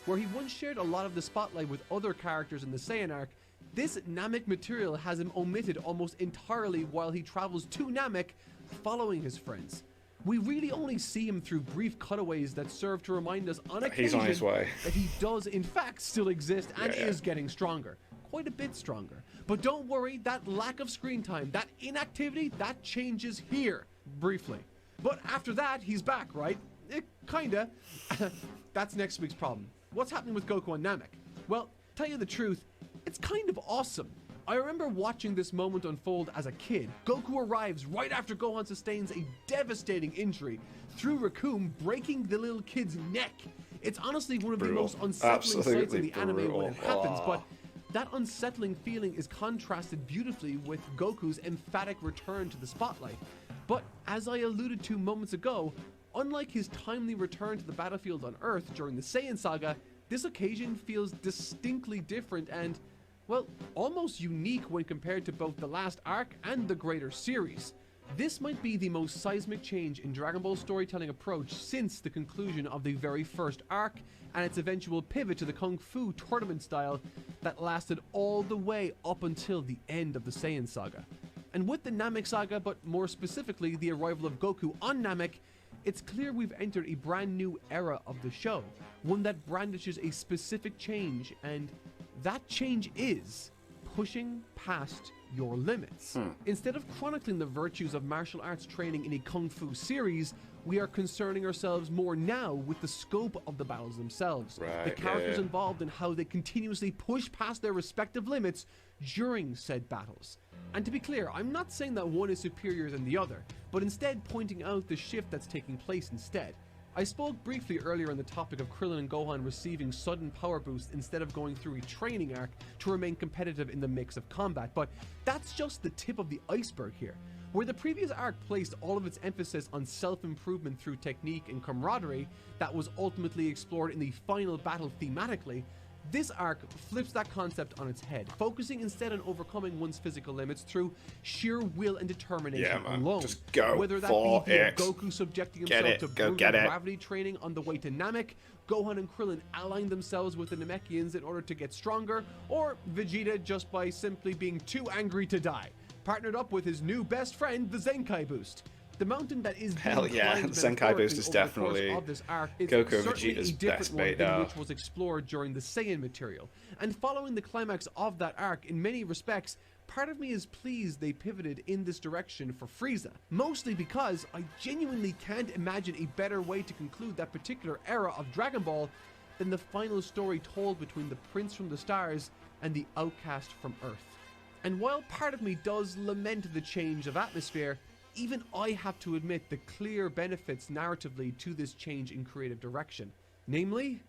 Where he once shared a lot of the spotlight with other characters in the Saiyan arc, this Namek material has him omitted almost entirely while he travels to Namek following his friends. We really only see him through brief cutaways that serve to remind us on occasion He's on his way. that he does in fact still exist and Yeah. is getting stronger. Quite a bit stronger. But don't worry, that lack of screen time, that inactivity, that changes here, briefly. But after that, he's back, right? Kinda. That's next week's problem. What's happening with Goku and Namek? Well, tell you the truth, it's kind of awesome. I remember watching this moment unfold as a kid. Goku arrives right after Gohan sustains a devastating injury through Raccoon, breaking the little kid's neck. It's honestly one of the Brutal. most unsettling sights in the Absolutely anime when it happens, brutal. but that unsettling feeling is contrasted beautifully with Goku's emphatic return to the spotlight. But as I alluded to moments ago, unlike his timely return to the battlefield on Earth during the Saiyan Saga, this occasion feels distinctly different and, well, almost unique when compared to both the last arc and the greater series. This might be the most seismic change in Dragon Ball storytelling approach since the conclusion of the very first arc and its eventual pivot to the Kung Fu tournament style that lasted all the way up until the end of the Saiyan Saga. And with the Namek Saga, but more specifically the arrival of Goku on Namek, it's clear we've entered a brand new era of the show, one that brandishes a specific change, and that change is pushing past your limits. Instead of chronicling the virtues of martial arts training in a Kung Fu series, we are concerning ourselves more now with the scope of the battles themselves, Right, the characters yeah. involved and how they continuously push past their respective limits during said battles. And to be clear, I'm not saying that one is superior than the other, but instead pointing out the shift that's taking place instead. I spoke briefly earlier on the topic of Krillin and Gohan receiving sudden power boosts instead of going through a training arc to remain competitive in the mix of combat, but that's just the tip of the iceberg here. Where the previous arc placed all of its emphasis on self-improvement through technique and camaraderie that was ultimately explored in the final battle thematically, this arc flips that concept on its head, focusing instead on overcoming one's physical limits through sheer will and determination Yeah, man. alone. Just go Whether that for be via it. Goku subjecting Get himself it. to Go brutal get it. gravity training on the way to Namek, Gohan and Krillin allying themselves with the Namekians in order to get stronger, or Vegeta just by simply being too angry to die, partnered up with his new best friend, the Zenkai Boost. The mountain that is being Hell yeah, climbed Zenkai metaphorically Boost is over the course definitely of this arc is Goku and certainly Vegeta's a different best one mate than now. which was explored during the Saiyan material. And following the climax of that arc, in many respects, part of me is pleased they pivoted in this direction for Frieza. Mostly because I genuinely can't imagine a better way to conclude that particular era of Dragon Ball than the final story told between the Prince from the Stars and the Outcast from Earth. And while part of me does lament the change of atmosphere, even I have to admit the clear benefits narratively to this change in creative direction. Namely,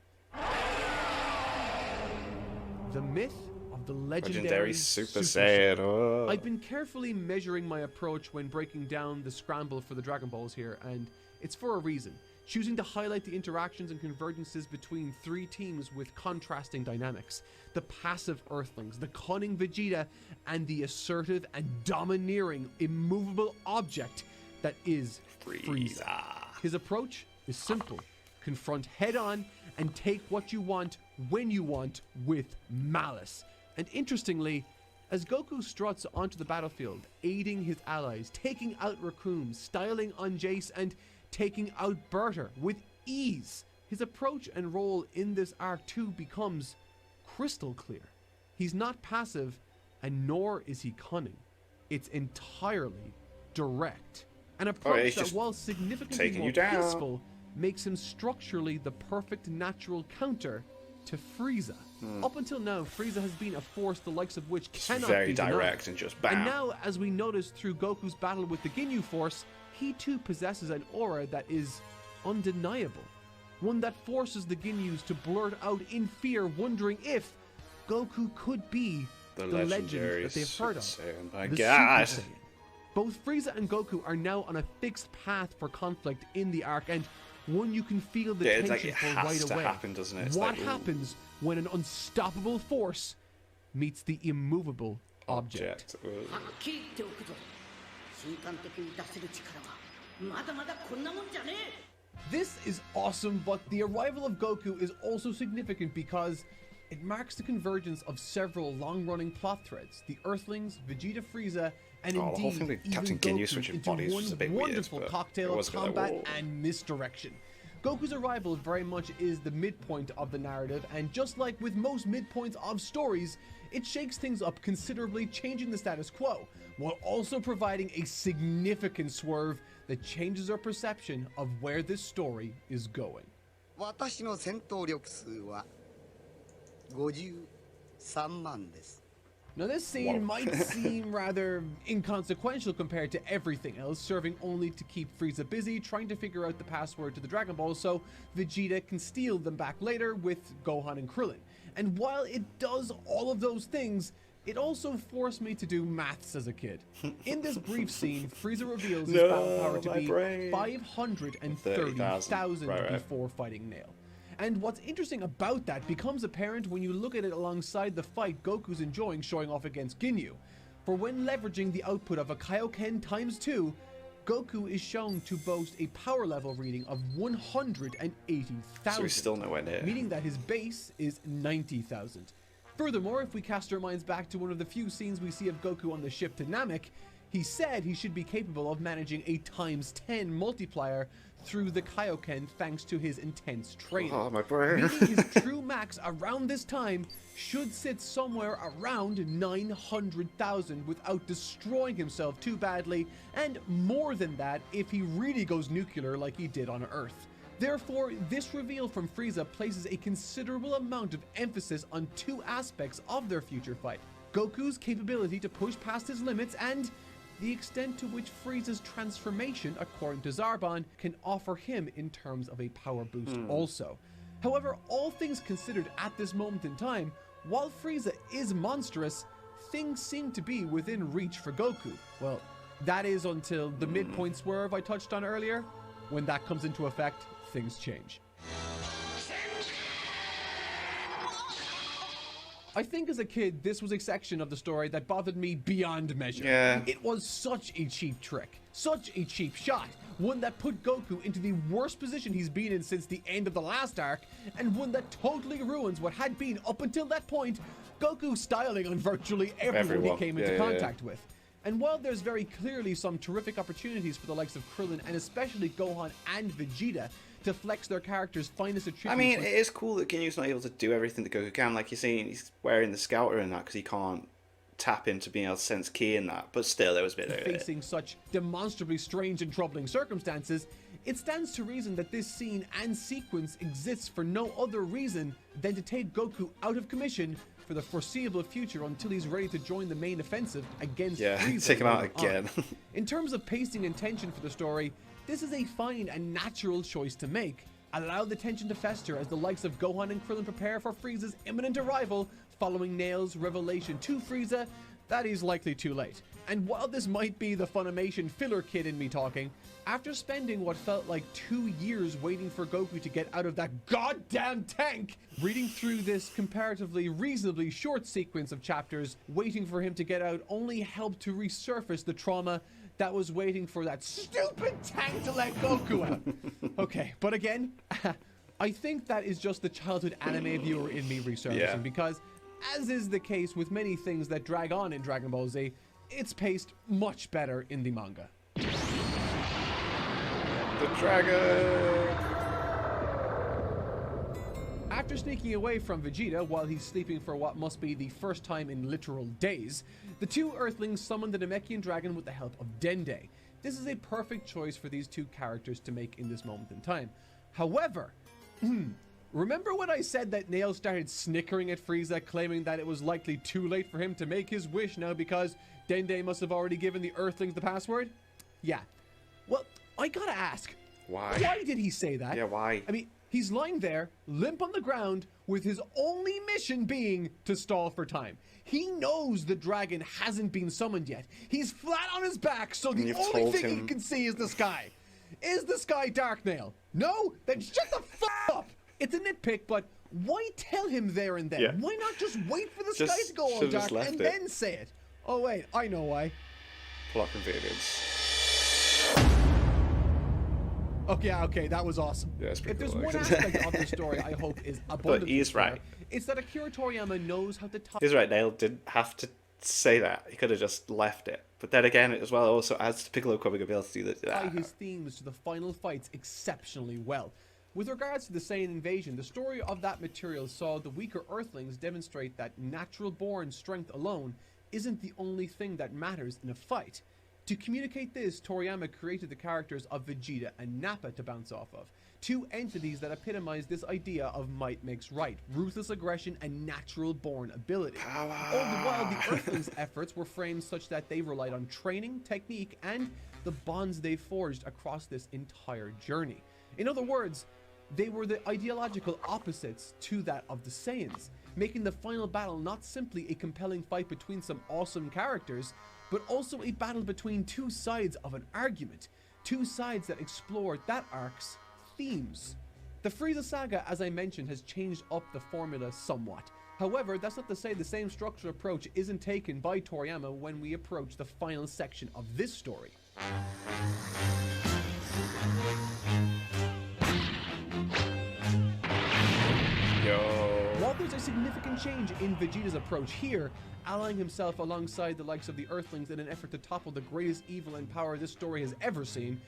the myth of the legendary Super Saiyan. Oh. I've been carefully measuring my approach when breaking down the scramble for the Dragon Balls here, and it's for a reason. Choosing to highlight the interactions and convergences between three teams with contrasting dynamics. The passive Earthlings, the cunning Vegeta, and the assertive and domineering, immovable object that is Frieza. His approach is simple. Confront head-on and take what you want when you want with malice. And interestingly, as Goku struts onto the battlefield, aiding his allies, taking out Raccoon, styling on Jace, and taking out Berta with ease, his approach and role in this arc too becomes crystal clear. He's not passive, and nor is he cunning. It's entirely direct. An approach that, while significantly more peaceful, makes him structurally the perfect natural counter to Frieza. Up until now, Frieza has been a force the likes of which cannot very be denied. direct and just bam. And now, as we notice through Goku's battle with the Ginyu Force, he too possesses an aura that is undeniable. One that forces the Ginyus to blurt out in fear, wondering if Goku could be the legend that they've heard of. Saiyan. My the God. Super Saiyan. Both Frieza and Goku are now on a fixed path for conflict in the arc, and one you can feel the It's tension like it for has right to away. happen, doesn't it? It's What like, ooh. happens when an unstoppable force meets the immovable object? うんはっきり言っておくぞ。瞬間的に出せる力はまだまだこんなもんじゃねえ。 This is awesome, but the arrival of Goku is also significant because It marks the convergence of several long-running plot threads: the Earthlings, Vegeta, Frieza, and Oh, the whole thing indeed with even Captain Ginyu Goku switching into bodies one was a bit weird, wonderful but cocktail it of was a bit like, combat whoa. and misdirection. Goku's arrival very much is the midpoint of the narrative, and just like with most midpoints of stories, it shakes things up considerably, changing the status quo, while also providing a significant swerve that changes our perception of where this story is going. 私の戦闘力数は53万です。 Now this scene might seem rather inconsequential compared to everything else, serving only to keep Frieza busy trying to figure out the password to the Dragon Ball so Vegeta can steal them back later with Gohan and Krillin. And while it does all of those things, it also forced me to do maths as a kid. In this brief scene, Frieza reveals his battle power to be 530,000 before fighting Nail. And what's interesting about that becomes apparent when you look at it alongside the fight Goku's enjoying showing off against Ginyu. For when leveraging the output of a Kaioken times 2, Goku is shown to boast a power level reading of 180,000. So he's still nowhere near. Meaning that his base is 90,000. Furthermore, if we cast our minds back to one of the few scenes we see of Goku on the ship to Namek, he said he should be capable of managing a times 10 multiplier through the Kaioken thanks to his intense training. Oh, my brain. Meaning his true max around this time should sit somewhere around 900,000 without destroying himself too badly, and more than that if he really goes nuclear like he did on Earth. Therefore, this reveal from Frieza places a considerable amount of emphasis on two aspects of their future fight: Goku's capability to push past his limits and the extent to which Frieza's transformation, according to Zarbon, can offer him in terms of a power boost also. However, all things considered at this moment in time, while Frieza is monstrous, things seem to be within reach for Goku. Well, that is until the midpoint swerve I touched on earlier. When that comes into effect, things change. I think as a kid, this was a section of the story that bothered me beyond measure. Yeah. It was such a cheap trick, such a cheap shot, one that put Goku into the worst position he's been in since the end of the last arc, and one that totally ruins what had been, up until that point, Goku's styling on virtually everyone he came into contact with. And while there's very clearly some terrific opportunities for the likes of Krillin and especially Gohan and Vegeta to flex their characters' finest attributes. I mean, it is cool that Ginyu's not able to do everything that Goku can. Like you're saying, he's wearing the scouter and that because he can't tap into being able to sense ki in that. But still, there was a bit of it. Facing such demonstrably strange and troubling circumstances, it stands to reason that this scene and sequence exists for no other reason than to take Goku out of commission for the foreseeable future until he's ready to join the main offensive against Frieza. Take him out later again. on. In terms of pacing and tension for the story, this is a fine and natural choice to make. Allow the tension to fester as the likes of Gohan and Krillin prepare for Frieza's imminent arrival following Nail's revelation to Frieza that he's likely too late. And while this might be the Funimation filler kid in me talking, after spending what felt like 2 years waiting for Goku to get out of that goddamn tank, reading through this comparatively reasonably short sequence of chapters, waiting for him to get out only helped to resurface the trauma that was waiting for that stupid tank to let Goku out. Okay, but again, I think that is just the childhood anime viewer in me resurfacing, because as is the case with many things that drag on in Dragon Ball Z, it's paced much better in the manga. The dragon! After sneaking away from Vegeta while he's sleeping for what must be the first time in literal days, the two Earthlings summon the Namekian dragon with the help of Dende. This is a perfect choice for these two characters to make in this moment in time. However, remember when I said that Nail started snickering at Frieza, claiming that it was likely too late for him to make his wish now because Dende must have already given the Earthlings the password? Yeah. Well, I gotta ask. Why? Why did he say that? Yeah, why? I mean, he's lying there, limp on the ground, with his only mission being to stall for time. He knows the dragon hasn't been summoned yet. He's flat on his back, so the only thing he can see is the sky. Is the sky dark, Nail? No? Then shut the f*** up! It's a nitpick, but why tell him there and then? Yeah. Why not just wait for the sky to go all dark and then say it? Oh wait, I know why. Plot convenience. Okay, that was awesome. Yeah, it's If pretty there's cool, one actually. aspect of the story I hope is abundantly he's clear, right. it's that Akira Toriyama knows how to tie He's right, Nail didn't have to say that. He could have just left it. But then again, as well, it also adds to Piccolo coming able to do that. his themes to the final fights exceptionally well. With regards to the Saiyan invasion, the story of that material saw the weaker Earthlings demonstrate that natural-born strength alone isn't the only thing that matters in a fight. To communicate this, Toriyama created the characters of Vegeta and Nappa to bounce off of, two entities that epitomize this idea of might makes right, ruthless aggression, and natural-born ability. All the while, the Earthlings' efforts were framed such that they relied on training, technique, and the bonds they forged across this entire journey. In other words, they were the ideological opposites to that of the Saiyans, making the final battle not simply a compelling fight between some awesome characters, but also a battle between two sides of an argument, two sides that explored that arc's themes. The Freeza Saga, as I mentioned, has changed up the formula somewhat. However, that's not to say the same structural approach isn't taken by Toriyama when we approach the final section of this story. While there's a significant change in Vegeta's approach here, allying himself alongside the likes of the Earthlings in an effort to topple the greatest evil and power this story has ever seen,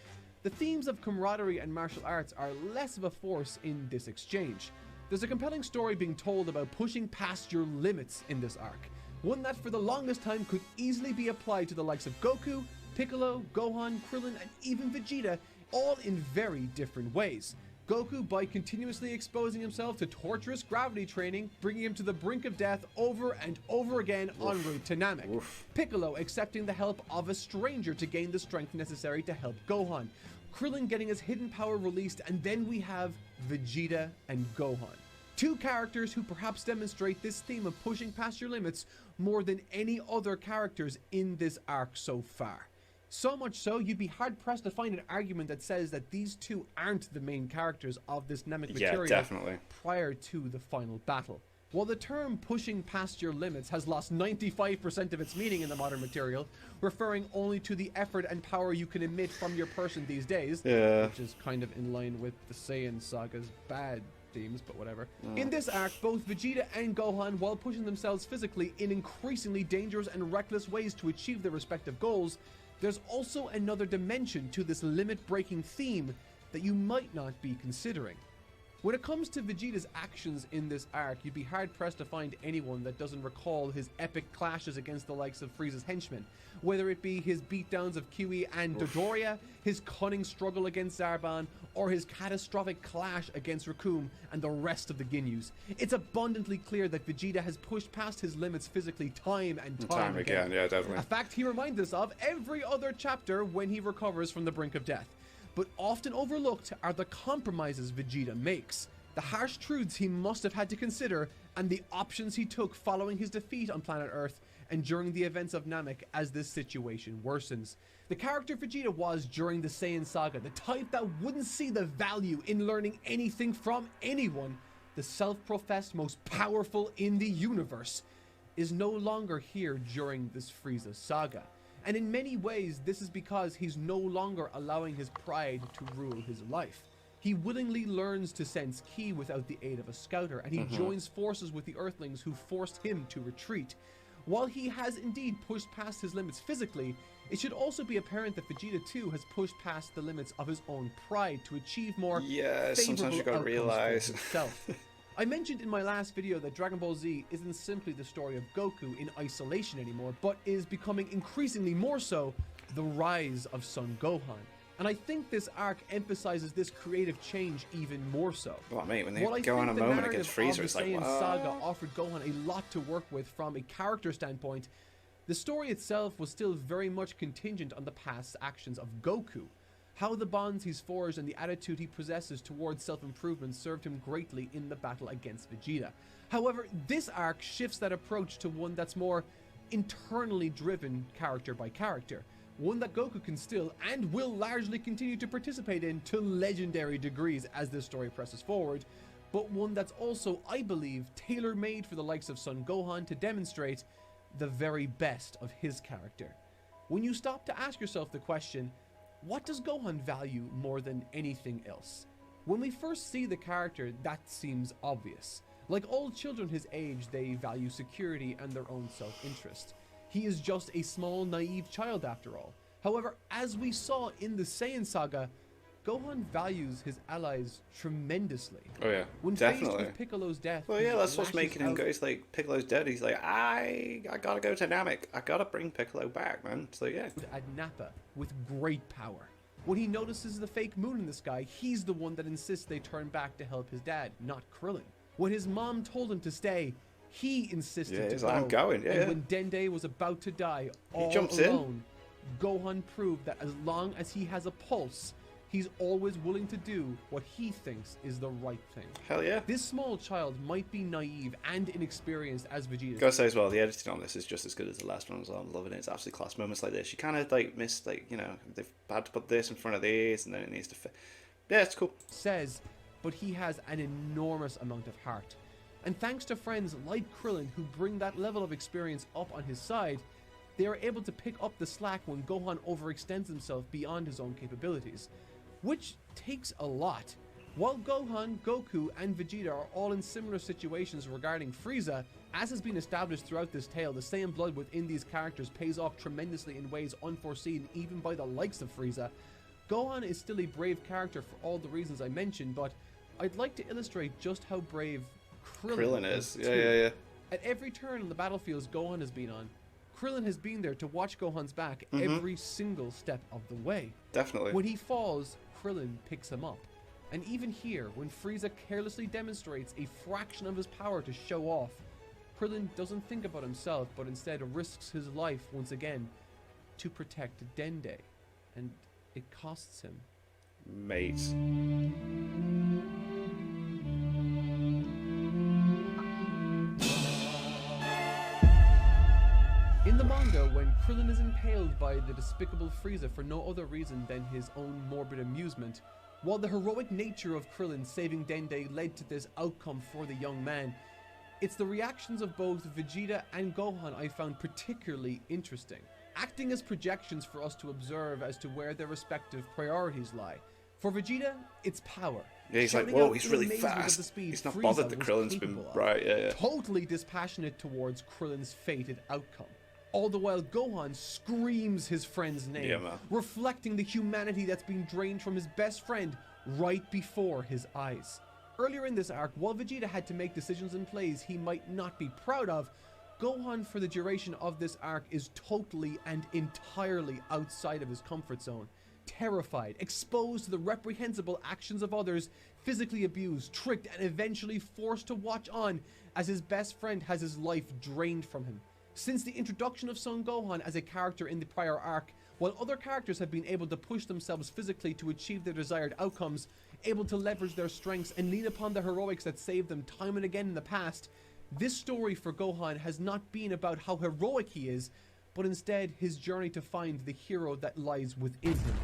the themes of camaraderie and martial arts are less of a force in this exchange. There's a compelling story being told about pushing past your limits in this arc, one that for the longest time could easily be applied to the likes of Goku, Piccolo, Gohan, Krillin, and even Vegeta, all in very different ways. Goku by continuously exposing himself to torturous gravity training, bringing him to the brink of death over and over again en route to Namek. Piccolo accepting the help of a stranger to gain the strength necessary to help Gohan. Krillin getting his hidden power released, and then we have Vegeta and Gohan. Two characters who perhaps demonstrate this theme of pushing past your limits more than any other characters in this arc so far. So much so, you'd be hard-pressed to find an argument that says that these two aren't the main characters of this Namek material definitely. prior to the final battle. While the term pushing past your limits has lost 95% of its meaning in the modern material, referring only to the effort and power you can emit from your person these days, which is kind of in line with the Saiyan Saga's bad themes, but whatever. In this arc, both Vegeta and Gohan, while pushing themselves physically in increasingly dangerous and reckless ways to achieve their respective goals, there's also another dimension to this limit-breaking theme that you might not be considering. When it comes to Vegeta's actions in this arc, you'd be hard-pressed to find anyone that doesn't recall his epic clashes against the likes of Frieza's henchmen, whether it be his beatdowns of Kiwi and Dodoria, his cunning struggle against Zarban, or his catastrophic clash against Raccoon and the rest of the Ginyus. It's abundantly clear that Vegeta has pushed past his limits physically time and time again. Yeah, definitely. A fact he reminds us of every other chapter when he recovers from the brink of death. But often overlooked are the compromises Vegeta makes, the harsh truths he must have had to consider, and the options he took following his defeat on planet Earth and during the events of Namek as this situation worsens. The character Vegeta was during the Saiyan Saga, the type that wouldn't see the value in learning anything from anyone, the self-professed most powerful in the universe, is no longer here during this Freeza Saga. And in many ways, this is because he's no longer allowing his pride to rule his life. He willingly learns to sense ki without the aid of a scouter, and he joins forces with the Earthlings who forced him to retreat. While he has indeed pushed past his limits physically, it should also be apparent that Vegeta too has pushed past the limits of his own pride to achieve more sometimes you gotta outcomes realize. for himself. I mentioned in my last video that Dragon Ball Z isn't simply the story of Goku in isolation anymore, but is becoming increasingly more so the rise of Son Gohan. And I think this arc emphasizes this creative change even more so. Well, mate, when they While I go on a think the moment against narrative Frieza, of it's the like, Saiyan what? Saga offered Gohan a lot to work with from a character standpoint, the story itself was still very much contingent on the past actions of Goku. How the bonds he's forged and the attitude he possesses towards self-improvement served him greatly in the battle against Vegeta. However, this arc shifts that approach to one that's more internally driven character by character. One that Goku can still and will largely continue to participate in to legendary degrees as this story presses forward, but one that's also, I believe, tailor-made for the likes of Son Gohan to demonstrate the very best of his character. When you stop to ask yourself the question, what does Gohan value more than anything else? When we first see the character, that seems obvious. Like all children his age, they value security and their own self-interest. He is just a small, naive child after all. However, as we saw in the Saiyan saga, Gohan values his allies tremendously. Oh yeah, When definitely. faced with Piccolo's death, Well, he yeah, that's what's lashes making him out- go. He's like, Piccolo's dead. He's like, I gotta go to Namek. I gotta bring Piccolo back, man. So yeah. at Nappa with great power. When he notices the fake moon in the sky, he's the one that insists they turn back to help his dad, not Krillin. When his mom told him to stay, he insisted Yeah, to he's go. like, I'm going, yeah. And when Dende was about to die, all jumps in. alone, Gohan proved that as long as he has a pulse, he's always willing to do what he thinks is the right thing. Hell yeah. This small child might be naive and inexperienced as Vegeta. Gotta say as well, the editing on this is just as good as the last one as well. I'm loving it. It's absolutely class. Moments like this, you kind of like missed, like, you know, they've had to put this in front of these, and then it needs to fit. Yeah, it's cool. Says, but he has an enormous amount of heart. And thanks to friends like Krillin who bring that level of experience up on his side, they are able to pick up the slack when Gohan overextends himself beyond his own capabilities, which takes a lot. While Gohan, Goku, and Vegeta are all in similar situations regarding Frieza, as has been established throughout this tale, the Saiyan blood within these characters pays off tremendously in ways unforeseen even by the likes of Frieza. Gohan is still a brave character for all the reasons I mentioned, but I'd like to illustrate just how brave Krillin is. too. Yeah. At every turn on the battlefields Gohan has been on, Krillin has been there to watch Gohan's back every single step of the way. Definitely. When he falls, Krillin picks him up. And even here, when Frieza carelessly demonstrates a fraction of his power to show off, Krillin doesn't think about himself, but instead risks his life once again to protect Dende. And it costs him. Mate. In the manga, when Krillin is impaled by the despicable Frieza for no other reason than his own morbid amusement, while the heroic nature of Krillin saving Dende led to this outcome for the young man, it's the reactions of both Vegeta and Gohan I found particularly interesting, acting as projections for us to observe as to where their respective priorities lie. For Vegeta, it's power. Yeah, he's like, Shouting whoa, out he's in really amazement of fast. the speed He's not Frieza bothered that was Krillin's been capable of. right. Yeah. Totally dispassionate towards Krillin's fated outcome. All the while Gohan screams his friend's name, Yeah, man. reflecting the humanity that's been drained from his best friend right before his eyes. Earlier in this arc, while Vegeta had to make decisions and plays he might not be proud of, Gohan for the duration of this arc is totally and entirely outside of his comfort zone. Terrified, exposed to the reprehensible actions of others, physically abused, tricked, and eventually forced to watch on as his best friend has his life drained from him. Since the introduction of Son Gohan as a character in the prior arc, while other characters have been able to push themselves physically to achieve their desired outcomes, able to leverage their strengths and lean upon the heroics that saved them time and again in the past, this story for Gohan has not been about how heroic he is, but instead his journey to find the hero that lies within him.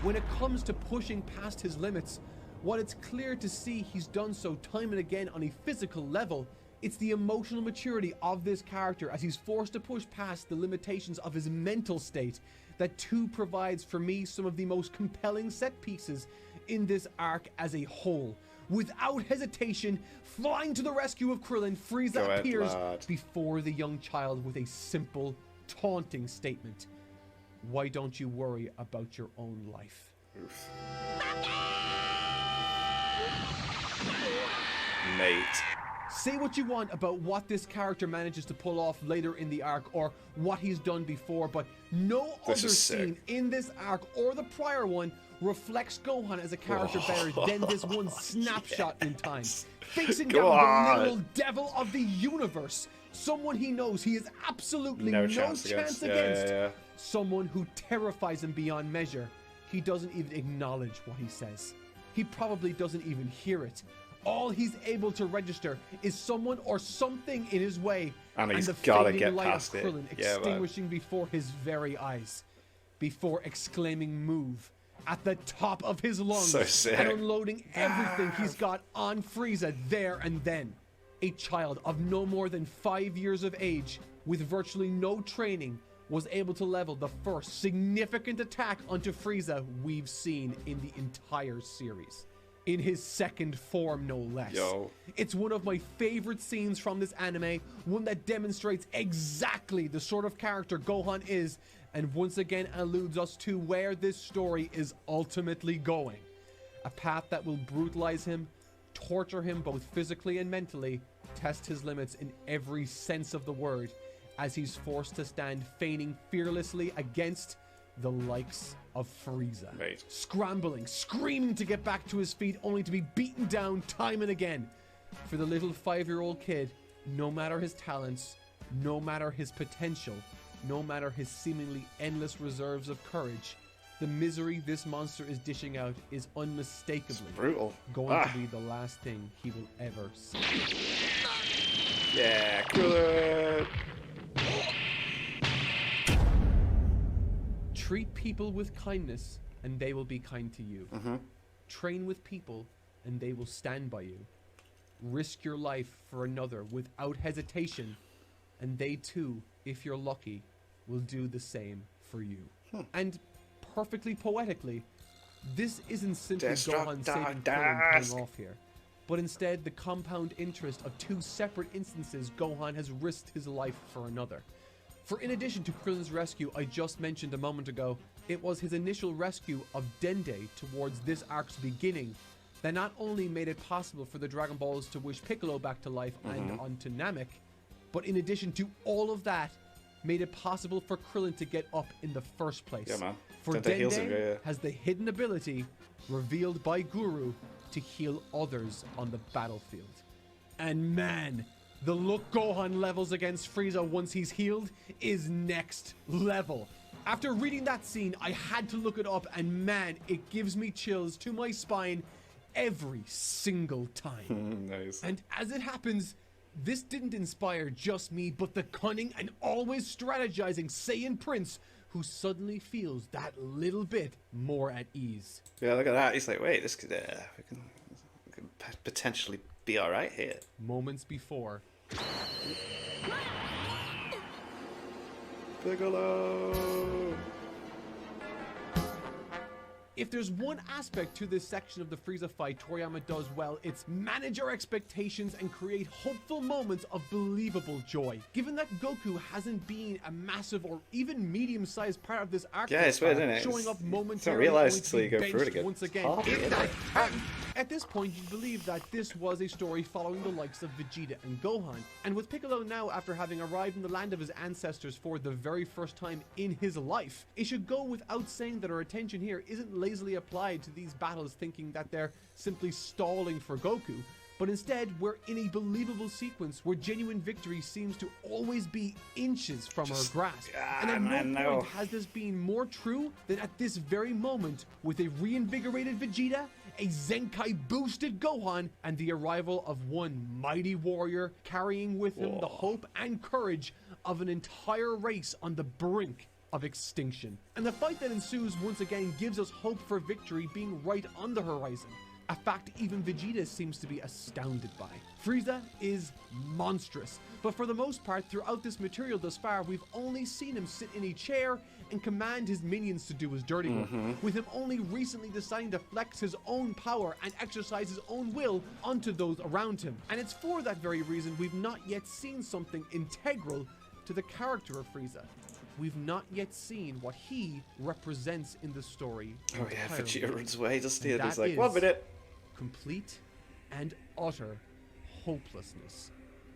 When it comes to pushing past his limits, while it's clear to see he's done so time and again on a physical level, it's the emotional maturity of this character as he's forced to push past the limitations of his mental state that too provides for me some of the most compelling set pieces in this arc as a whole. Without hesitation, flying to the rescue of Krillin, Frieza Go ahead, appears lad. before the young child with a simple, taunting statement. Why don't you worry about your own life? Oof. Mate. Say what you want about what this character manages to pull off later in the arc or what he's done before, but no This other is sick. scene in this arc or the prior one reflects Gohan as a character better than this one snapshot in time. Facing Go down on. the literal devil of the universe, someone he knows he has absolutely no chance against. Yeah. Someone who terrifies him beyond measure. He doesn't even acknowledge what he says. He probably doesn't even hear it. All he's able to register is someone or something in his way, And he's the gotta fading get light past of it. Krillin Yeah, man. extinguishing before his very eyes, before exclaiming "move" at the top of his lungs So sick. and unloading everything he's got on Frieza there and then. A child of no more than 5 years of age, with virtually no training, was able to level the first significant attack onto Frieza we've seen in the entire series. In his second form, no less. Yo. It's one of my favorite scenes from this anime, one that demonstrates exactly the sort of character Gohan is, and once again alludes us to where this story is ultimately going. A path that will brutalize him, torture him both physically and mentally, test his limits in every sense of the word, as he's forced to stand feigning fearlessly against the likes of Frieza. Right. Scrambling, screaming to get back to his feet, only to be beaten down time and again. For the little 5-year-old kid, no matter his talents, no matter his potential, no matter his seemingly endless reserves of courage, the misery this monster is dishing out is unmistakably Brutal. going to be the last thing he will ever see. Yeah, Krillin! Treat people with kindness, and they will be kind to you. Train with people, and they will stand by you. Risk your life for another without hesitation, and they too, if you're lucky, will do the same for you. And perfectly poetically, this isn't simply Gohan saving Krillin paying off here, but instead the compound interest of two separate instances Gohan has risked his life for another. For in addition to Krillin's rescue I just mentioned a moment ago, it was his initial rescue of Dende towards this arc's beginning that not only made it possible for the Dragon Balls to wish Piccolo back to life and onto Namek, but in addition to all of that, made it possible for Krillin to get up in the first place. Yeah, man. For Dende heals him, Dende yeah. has the hidden ability, revealed by Guru, to heal others on the battlefield. And man, the look Gohan levels against Frieza once he's healed is next level. After reading that scene, I had to look it up, and man, it gives me chills to my spine every single time. Nice. And as it happens, this didn't inspire just me, but the cunning and always strategizing Saiyan Prince, who suddenly feels that little bit more at ease. Yeah, look at that. He's like, wait, this could, we can potentially be alright here. Moments before, Piccolo! if there's one aspect to this section of the Frieza fight Toriyama does well, it's manage our expectations and create hopeful moments of believable joy. Given that Goku hasn't been a massive or even medium-sized part of this arc, Yeah, it's weird, isn't it? showing up It's not momentarily realised only to until be you go through it benched again. once It's again. hard, isn't it? At this point, you believe that this was a story following the likes of Vegeta and Gohan. And with Piccolo now, after having arrived in the land of his ancestors for the very first time in his life, it should go without saying that our attention here isn't lazily applied to these battles thinking that they're simply stalling for Goku, but instead we're in a believable sequence where genuine victory seems to always be inches from our grasp. And at no point has this been more true than at this very moment, with a reinvigorated Vegeta, a Zenkai boosted Gohan, and the arrival of one mighty warrior carrying with him the hope and courage of an entire race on the brink of extinction. And the fight that ensues once again gives us hope for victory being right on the horizon, a fact even Vegeta seems to be astounded by. Frieza is monstrous, but for the most part throughout this material thus far, we've only seen him sit in a chair and command his minions to do his dirty work, with him only recently deciding to flex his own power and exercise his own will onto those around him. And it's for that very reason we've not yet seen something integral to the character of Frieza. We've not yet seen what he represents in the story. Oh yeah, entirely. Vegeta runs away, doesn't he? And And he's that like, 1 minute. Complete and utter hopelessness.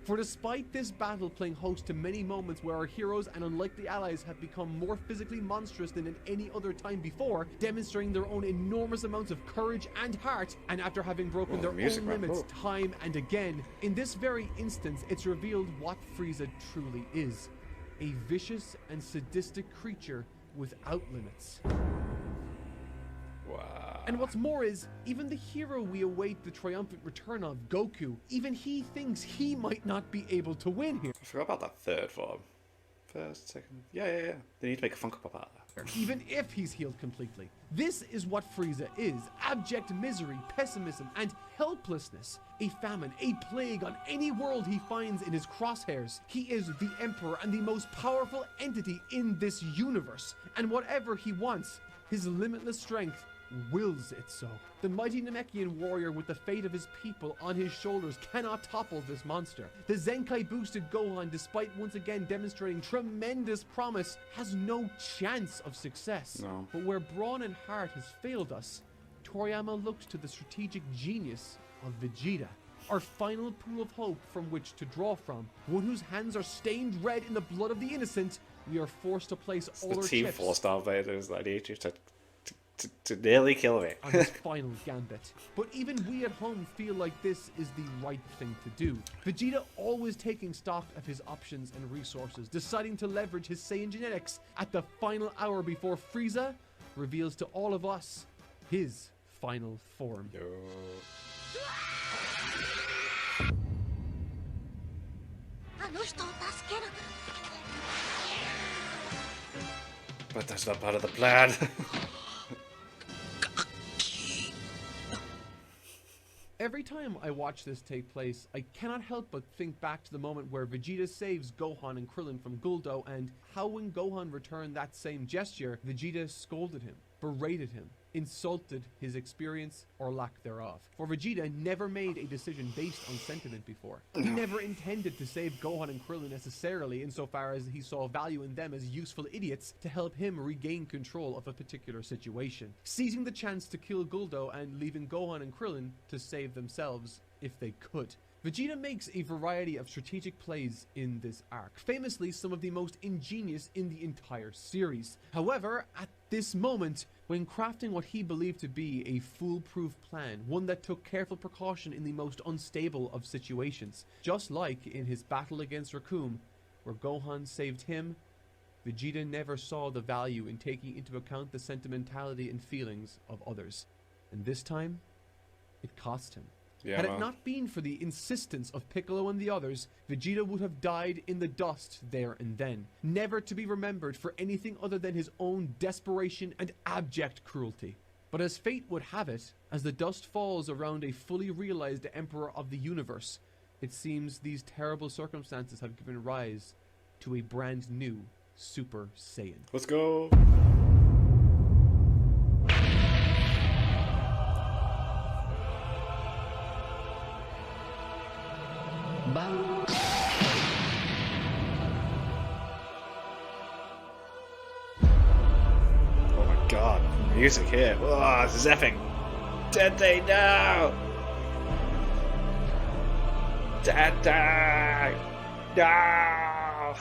For despite this battle playing host to many moments where our heroes and unlikely allies have become more physically monstrous than at any other time before, demonstrating their own enormous amounts of courage and heart, and after having broken their own limits time and again, in this very instance it's revealed what Frieza truly is. A vicious and sadistic creature without limits. Wow. And what's more is, even the hero we await the triumphant return of, Goku, even he thinks he might not be able to win here. I forgot about that third form. first, second. Yeah. They need to make a Funko Pop out of that. even if he's healed completely. This is what Frieza is: abject misery, pessimism, and helplessness. A famine, a plague on any world he finds in his crosshairs. He is the Emperor and the most powerful entity in this universe. And whatever he wants, his limitless strength wills it so. The mighty Namekian warrior with the fate of his people on his shoulders cannot topple this monster. The Zenkai boosted Gohan, despite once again demonstrating tremendous promise, has no chance of success. No. But where brawn and heart has failed us, Toriyama looks to the strategic genius of Vegeta, our final pool of hope from which to draw from. One whose hands are stained red in the blood of the innocent. We are forced to place all The our Team chips 4-star Vaders that need you to nearly kill me. on his final gambit. But even we at home feel like this is the right thing to do. Vegeta always taking stock of his options and resources, deciding to leverage his Saiyan genetics at the final hour before Frieza reveals to all of us his final form. But that's not part of the plan. Every time I watch this take place, I cannot help but think back to the moment where Vegeta saves Gohan and Krillin from Guldo, and how when Gohan returned that same gesture, Vegeta scolded him, berated him, insulted his experience or lack thereof. For Vegeta never made a decision based on sentiment before. He never intended to save Gohan and Krillin necessarily, insofar as he saw value in them as useful idiots to help him regain control of a particular situation, seizing the chance to kill Guldo and leaving Gohan and Krillin to save themselves if they could. Vegeta makes a variety of strategic plays in this arc, famously some of the most ingenious in the entire series. However, at this moment, when crafting what he believed to be a foolproof plan, one that took careful precaution in the most unstable of situations, just like in his battle against Raccoon, where Gohan saved him, Vegeta never saw the value in taking into account the sentimentality and feelings of others. And this time, it cost him. Yeah, Had man. it not been for the insistence of Piccolo and the others, Vegeta would have died in the dust there and then, never to be remembered for anything other than his own desperation and abject cruelty. But as fate would have it, as the dust falls around a fully realized Emperor of the universe, it seems these terrible circumstances have given rise to a brand new Super Saiyan. Let's go. Oh my god, music here. Oh, this is epic. Dende, no! Dende! No!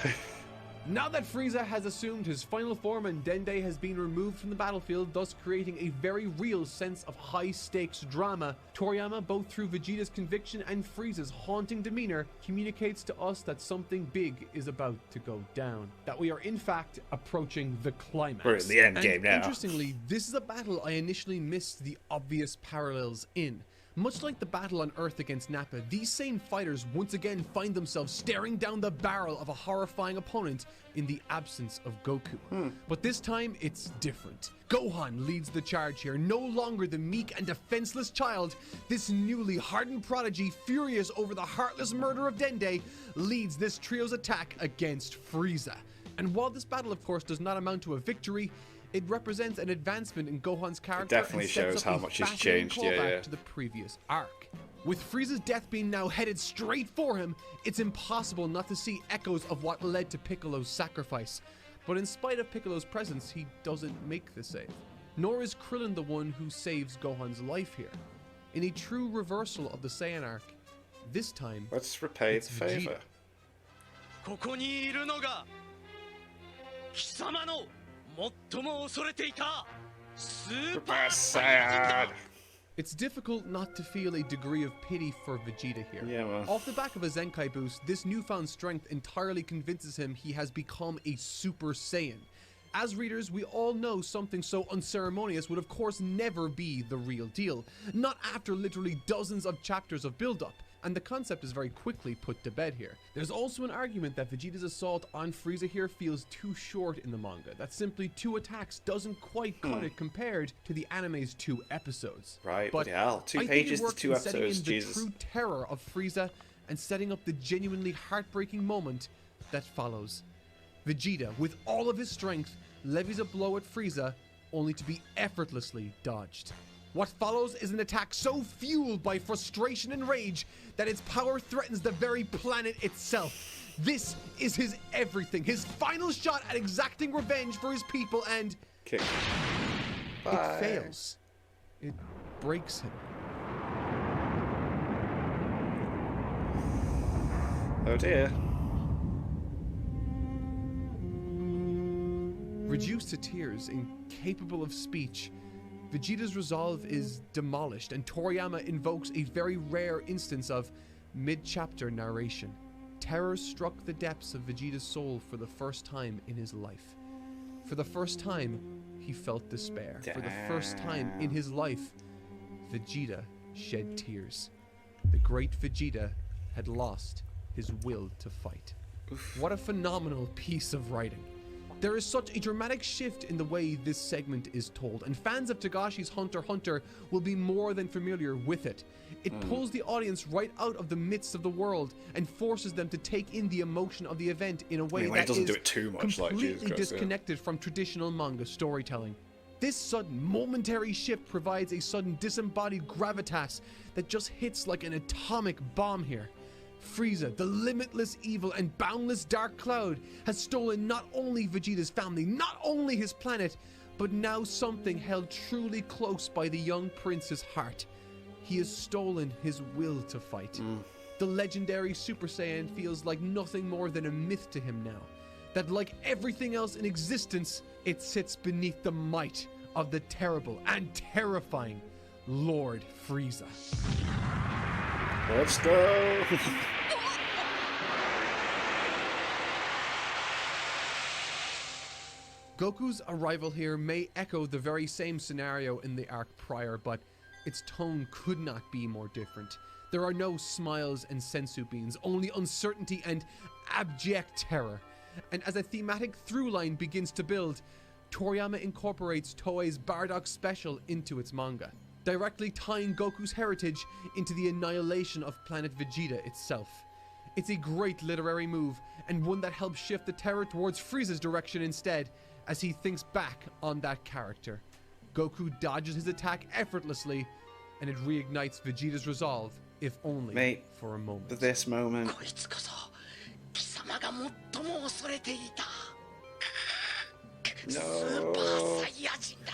Now that Frieza has assumed his final form and Dende has been removed from the battlefield, thus creating a very real sense of high-stakes drama, Toriyama, both through Vegeta's conviction and Frieza's haunting demeanor, communicates to us that something big is about to go down. That we are in fact approaching the climax. We're in the end game And now. interestingly, this is a battle I initially missed the obvious parallels in. Much like the battle on Earth against Nappa, these same fighters once again find themselves staring down the barrel of a horrifying opponent in the absence of Goku. But this time, it's different. Gohan leads the charge here, no longer the meek and defenseless child. This newly hardened prodigy, furious over the heartless murder of Dende, leads this trio's attack against Frieza. And while this battle, of course, does not amount to a victory, it represents an advancement in Gohan's character. definitely and sets shows up how a much he's fascinating changed, yeah, callback yeah. to the previous arc. With Frieza's death being now headed straight for him, it's impossible not to see echoes of what led to Piccolo's sacrifice. But in spite of Piccolo's presence, he doesn't make the save. Nor is Krillin the one who saves Gohan's life here. In a true reversal of the Saiyan arc, this time, Let's repay the It's Vegeta. favor. ここにいるのが貴様の最も恐れていたスーパー Super サイヤ人だ Saiyan! it's difficult not to feel a degree of pity for Vegeta here. Yeah, man. Off the back of a Zenkai boost, this newfound strength entirely convinces him he has become a Super Saiyan. As readers, we all know something so unceremonious would of course never be the real deal. Not after literally dozens of chapters of build-up. and the concept is very quickly put to bed here. There's also an argument that Vegeta's assault on Frieza here feels too short in the manga, that simply 2 attacks doesn't quite cut it compared to the anime's 2 episodes. Right, but yeah, 2 I pages think it to worked 2 in setting episodes, in Jesus. the true terror of Frieza and setting up the genuinely heartbreaking moment that follows. Vegeta, with all of his strength, levies a blow at Frieza, only to be effortlessly dodged. What follows is an attack so fueled by frustration and rage that its power threatens the very planet itself. This is his everything, his final shot at exacting revenge for his people, and Kick. it fails. It breaks him. Oh dear. Reduced to tears, incapable of speech, Vegeta's resolve is demolished, and Toriyama invokes a very rare instance of mid-chapter narration. Terror struck the depths of Vegeta's soul for the first time in his life. For the first time, he felt despair. For the first time in his life, Vegeta shed tears. The great Vegeta had lost his will to fight. What a phenomenal piece of writing. There is such a dramatic shift in the way this segment is told, and fans of Togashi's Hunter x Hunter will be more than familiar with it. It pulls the audience right out of the midst of the world and forces them to take in the emotion of the event in a way It that doesn't is do it too much, like, Jesus completely Christ, yeah. disconnected from traditional manga storytelling. This sudden, momentary shift provides a sudden disembodied gravitas that just hits like an atomic bomb here. Frieza, the limitless evil and boundless dark cloud, has stolen not only Vegeta's family, not only his planet, but now something held truly close by the young prince's heart. He has stolen his will to fight. The legendary Super Saiyan feels like nothing more than a myth to him now. That like everything else in existence, it sits beneath the might of the terrible and terrifying Lord Frieza. Let's go. Goku's arrival here may echo the very same scenario in the arc prior, but its tone could not be more different. There are no smiles and sensu beans, only uncertainty and abject terror. And as a thematic through line begins to build, Toriyama incorporates Toei's Bardock special into its manga, directly tying Goku's heritage into the annihilation of planet Vegeta itself. It's a great literary move, and one that helps shift the terror towards Frieza's direction instead, as he thinks back on that character. Goku dodges his attack effortlessly, and it reignites Vegeta's resolve, if only Mate, for a moment. This moment. こいつこそ貴様が最も恐れていた No. スーパーサイヤ人だ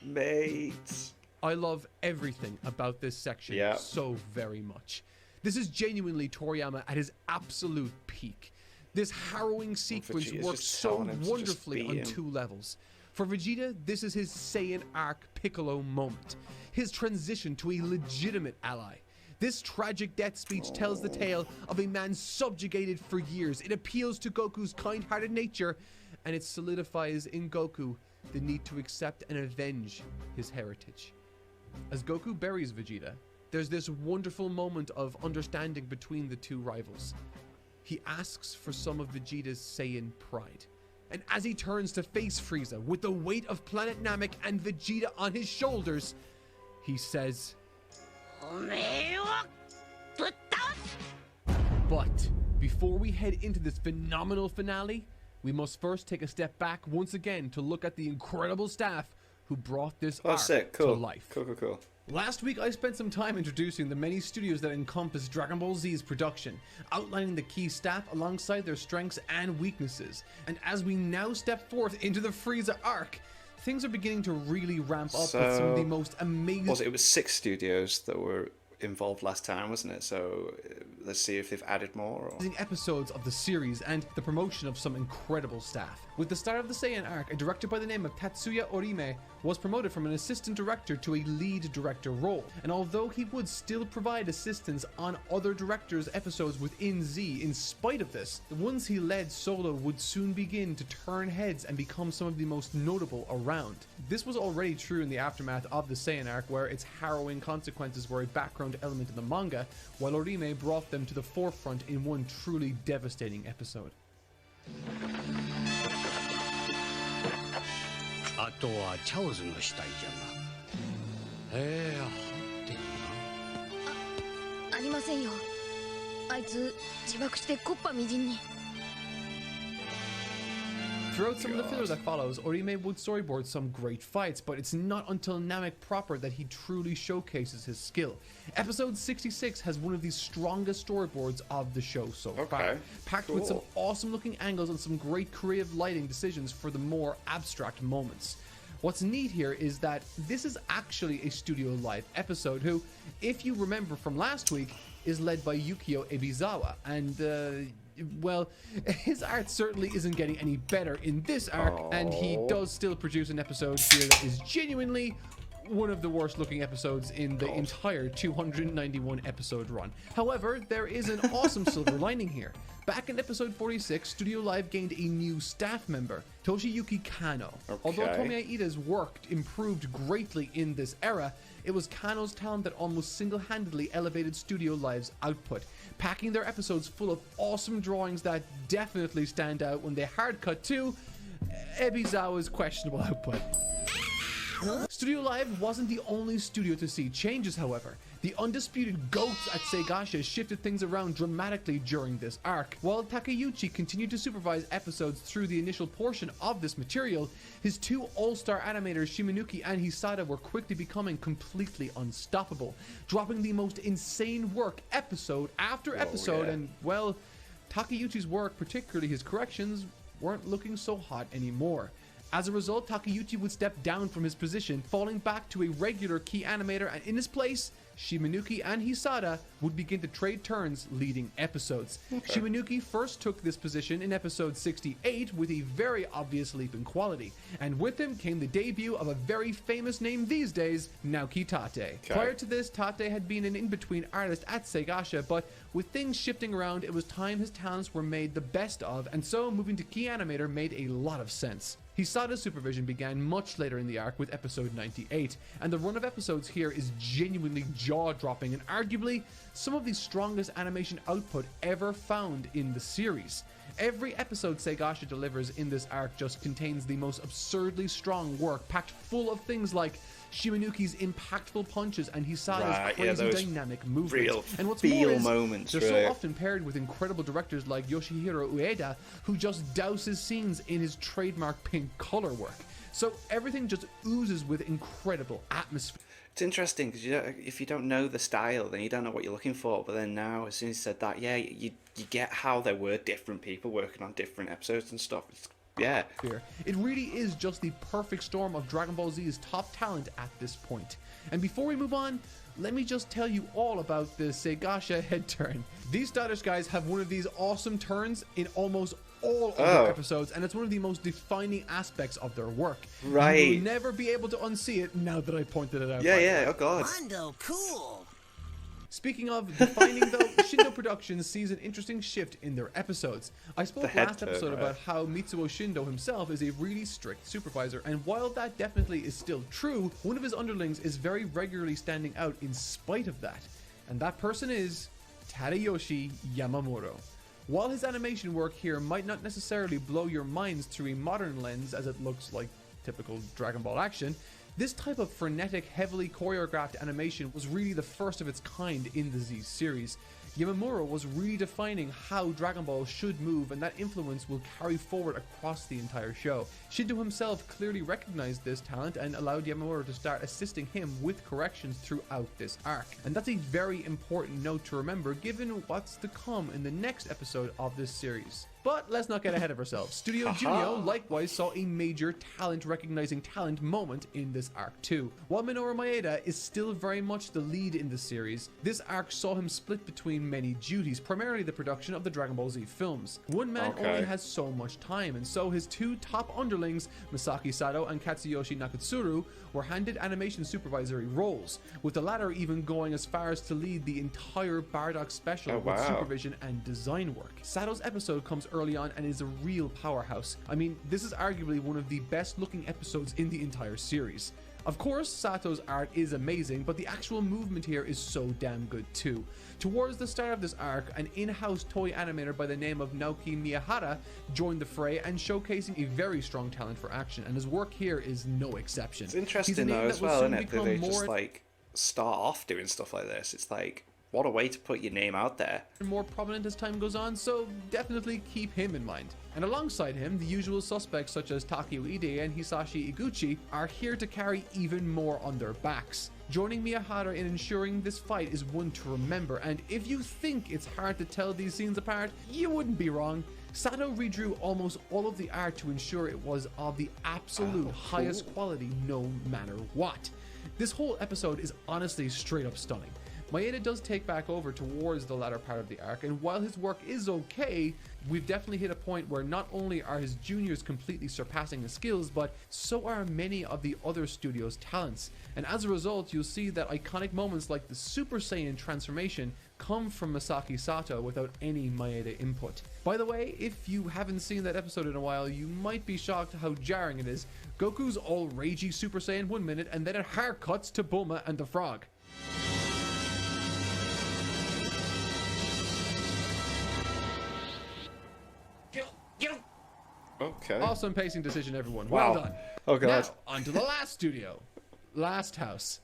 Mate. I love everything about this section Yeah. so very much. This is genuinely Toriyama at his absolute peak. This harrowing sequence Vegeta's works just so telling him to just wonderfully be on him. 2 levels. For Vegeta, this is his Saiyan arc Piccolo moment, his transition to a legitimate ally. This tragic death speech tells the tale of a man subjugated for years. It appeals to Goku's kind-hearted nature, and it solidifies in Goku the need to accept and avenge his heritage. As Goku buries Vegeta, there's this wonderful moment of understanding between the 2 rivals. He asks for some of Vegeta's Saiyan pride. And as he turns to face Frieza with the weight of planet Namek and Vegeta on his shoulders, he says, おめえをぶっ倒す but before we head into this phenomenal finale, we must first take a step back once again to look at the incredible staff who brought this Oh, arc sick. to Cool. life. Cool. Last week, I spent some time introducing the many studios that encompass Dragon Ball Z's production, outlining the key staff alongside their strengths and weaknesses. And as we now step forth into the Frieza arc, things are beginning to really ramp up with some of the most amazing... It was 6 studios that were involved last time, wasn't it? So let's see if they've added more. Or... episodes of the series and the promotion of some incredible staff. With the start of the Saiyan arc, a director by the name of Tatsuya Orime was promoted from an assistant director to a lead director role, and although he would still provide assistance on other directors' episodes within Z, in spite of this, the ones he led solo would soon begin to turn heads and become some of the most notable around. This was already true in the aftermath of the Saiyan arc, where its harrowing consequences were a background element in the manga, while Orime brought them to the forefront in one truly devastating episode. あとはチャオズの死体じゃがはてありませんよ。あいつ自爆してコッパみじんに。 Throughout some of the filler that follows, Orime would storyboard some great fights, but it's not until Namek proper that he truly showcases his skill. Episode 66 has one of the strongest storyboards of the show so far, packed with some awesome looking angles and some great creative lighting decisions for the more abstract moments. What's neat here is that this is actually a Studio Live episode who, if you remember from last week, is led by Yukio Ebizawa, and well, his art certainly isn't getting any better in this arc, and he does still produce an episode here that is genuinely one of the worst looking episodes in the entire 291 episode run. However, there is an awesome silver lining here. Back in episode 46, Studio Live gained a new staff member, Toshiyuki Kano. Although Tomiya Ida's work improved greatly in this era, it was Kano's talent that almost single-handedly elevated Studio Live's output, packing their episodes full of awesome drawings that definitely stand out when they hard cut to Ebizawa's questionable output. Studio Live wasn't the only studio to see changes, however. The undisputed GOATs at Seigasha shifted things around dramatically during this arc. While Takeuchi continued to supervise episodes through the initial portion of this material, his two all-star animators Shimanuki and Hisada were quickly becoming completely unstoppable, dropping the most insane work episode after episode, and well, Takeuchi's work, particularly his corrections, weren't looking so hot anymore. As a result, Takeuchi would step down from his position, falling back to a regular key animator, and in his place, Shimanuki and Hisada would begin to trade turns leading episodes. Shimanuki first took this position in episode 68 with a very obvious leap in quality, and with him came the debut of a very famous name these days, Naoki Tate. Prior to this, Tate had been an in-between artist at Seigasha, but with things shifting around, it was time his talents were made the best of, and so moving to key animator made a lot of sense. Hisada's supervision began much later in the arc with episode 98, and the run of episodes here is genuinely jaw-dropping and arguably some of the strongest animation output ever found in the series. Every episode Seigasha delivers in this arc just contains the most absurdly strong work, packed full of things like Shimanuki's impactful punches and Hisada's crazy dynamic movements. And what's more is, they're so often paired with incredible directors like Yoshihiro Ueda, who just douses scenes in his trademark pink color work. So everything just oozes with incredible atmosphere. It's interesting because if you don't know the style, then you don't know what you're looking for. But then now, as soon as you said that, yeah, you get how there were different people working on different episodes and stuff. Yeah. It really is just the perfect storm of Dragon Ball Z's top talent at this point. And before we move on, let me just tell you all about the Seigasha head turn. These stylish guys have one of these awesome turns in almost all of their episodes, and it's one of the most defining aspects of their work. Right. You will never be able to unsee it now that I pointed it out. Yeah, oh god. Mondo, cool. Speaking of defining, though, Shindo Productions sees an interesting shift in their episodes. I spoke last episode about how Mitsuo Shindo himself is a really strict supervisor, and while that definitely is still true, one of his underlings is very regularly standing out in spite of that. And that person is Tadayoshi Yamamoto. While his animation work here might not necessarily blow your minds through a modern lens as it looks like typical Dragon Ball action, this type of frenetic, heavily choreographed animation was really the first of its kind in the Z series. Yamamura was redefining how Dragon Ball should move, and that influence will carry forward across the entire show. Shindo himself clearly recognized this talent and allowed Yamamura to start assisting him with corrections throughout this arc. And that's a very important note to remember given what's to come in the next episode of this series. But let's not get ahead of ourselves. Studio Ginyu likewise saw a major talent recognizing talent moment in this arc too. While Minoru Maeda is still very much the lead in the series, this arc saw him split between many duties, primarily the production of the Dragon Ball Z films. One man only has so much time, and so his two top underlings, Masaki Sato and Katsuyoshi Nakatsuru, were handed animation supervisory roles, with the latter even going as far as to lead the entire Bardock special with supervision and design work. Sato's episode comes early on and is a real powerhouse. I mean, this is arguably one of the best looking episodes in the entire series. Of course, Sato's art is amazing, but the actual movement here is so damn good too. Towards the start of this arc, an in-house toy animator by the name of Naoki Miyahara joined the fray and showcasing a very strong talent for action, and his work here is no exception. It's interesting though as well, isn't it, that they just like start off doing stuff like this. It's like, what a way to put your name out there. More prominent as time goes on, so definitely keep him in mind. And alongside him, the usual suspects such as Takeo Ide and Hisashi Iguchi are here to carry even more on their backs. Joining Miyahara in ensuring this fight is one to remember, and if you think it's hard to tell these scenes apart, you wouldn't be wrong. Sato redrew almost all of the art to ensure it was of the absolute highest quality no matter what. This whole episode is honestly straight up stunning. Maeda does take back over towards the latter part of the arc, and while his work is okay, we've definitely hit a point where not only are his juniors completely surpassing his skills, but so are many of the other studio's talents. And as a result, you'll see that iconic moments like the Super Saiyan transformation come from Masaki Sato without any Maeda input. By the way, if you haven't seen that episode in a while, you might be shocked how jarring it is. Goku's all ragey Super Saiyan 1 minute, and then it haircuts to Bulma and the Frog. Okay. Awesome pacing decision, everyone. Wow. Well done. Oh god. Now, on to the last studio. Last House.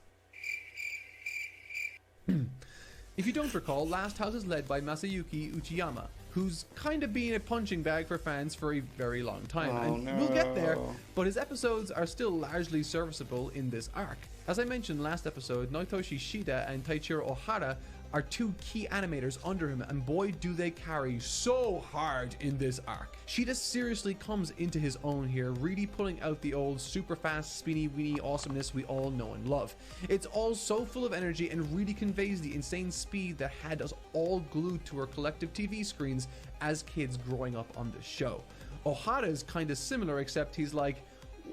If you don't recall, Last House is led by Masayuki Uchiyama, who's kind of been a punching bag for fans for a very long time. We'll get there, but his episodes are still largely serviceable in this arc. As I mentioned last episode, Naotoshi Shida and Taichiro Ohara are two key animators under him, and boy do they carry so hard in this arc. Shida seriously comes into his own here, really pulling out the old super fast spinny weenie awesomeness we all know and love. It's all so full of energy and really conveys the insane speed that had us all glued to our collective TV screens as kids growing up on the show. Ohara's kind of similar, except he's like,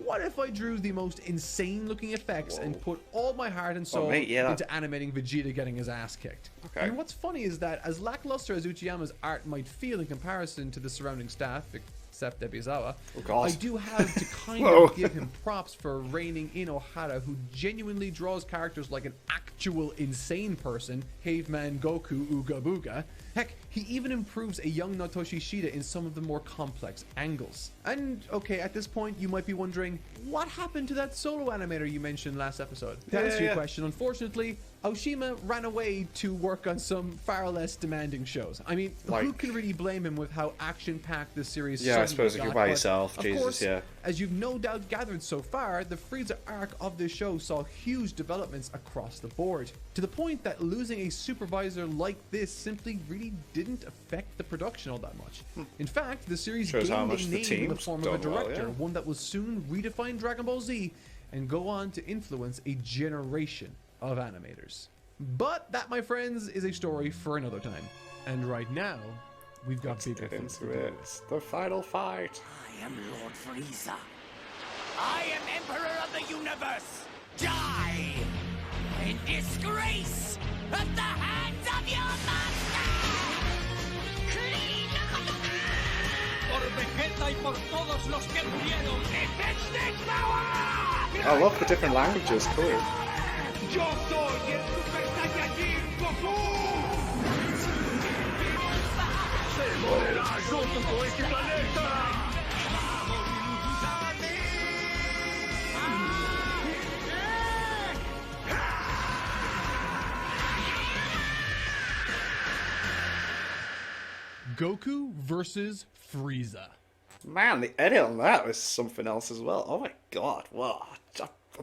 what if I drew the most insane looking effects and put all my heart and soul into animating Vegeta getting his ass kicked? And what's funny is that as lackluster as Uchiyama's art might feel in comparison to the surrounding staff, except Ebizawa, I do have to kind of give him props for reining in Ohara, who genuinely draws characters like an actual insane person, Caveman Goku Ooga Booga. Heck, he even improves a young Naotoshi Shida in some of the more complex angles. And okay, at this point you might be wondering, what happened to that solo animator you mentioned last episode? To answer your question, unfortunately, Aoshima ran away to work on some far less demanding shows. I mean, who can really blame him with how action-packed this series I suppose if you're by yourself, Jesus, course, as you've no doubt gathered so far, the Frieza arc of this show saw huge developments across the board, to the point that losing a supervisor like this simply really didn't affect the production all that much. In fact, the series gained a name in the form of a director, one that will soon redefine Dragon Ball Z and go on to influence a generation of animators. But that, my friends, is a story for another time. And right now, we've got bigger things to do. It's the final fight. I am Lord Frieza. I am Emperor of the Universe. Die in disgrace at the hands of your master! Por Vegeta y por todos los que murieron. I love the different languages, cool. Yo soy el Super Saiyajin Goku. Se morirá todo este planeta. Goku versus Frieza. Man, the edit on that was something else as well. Oh my god, wow.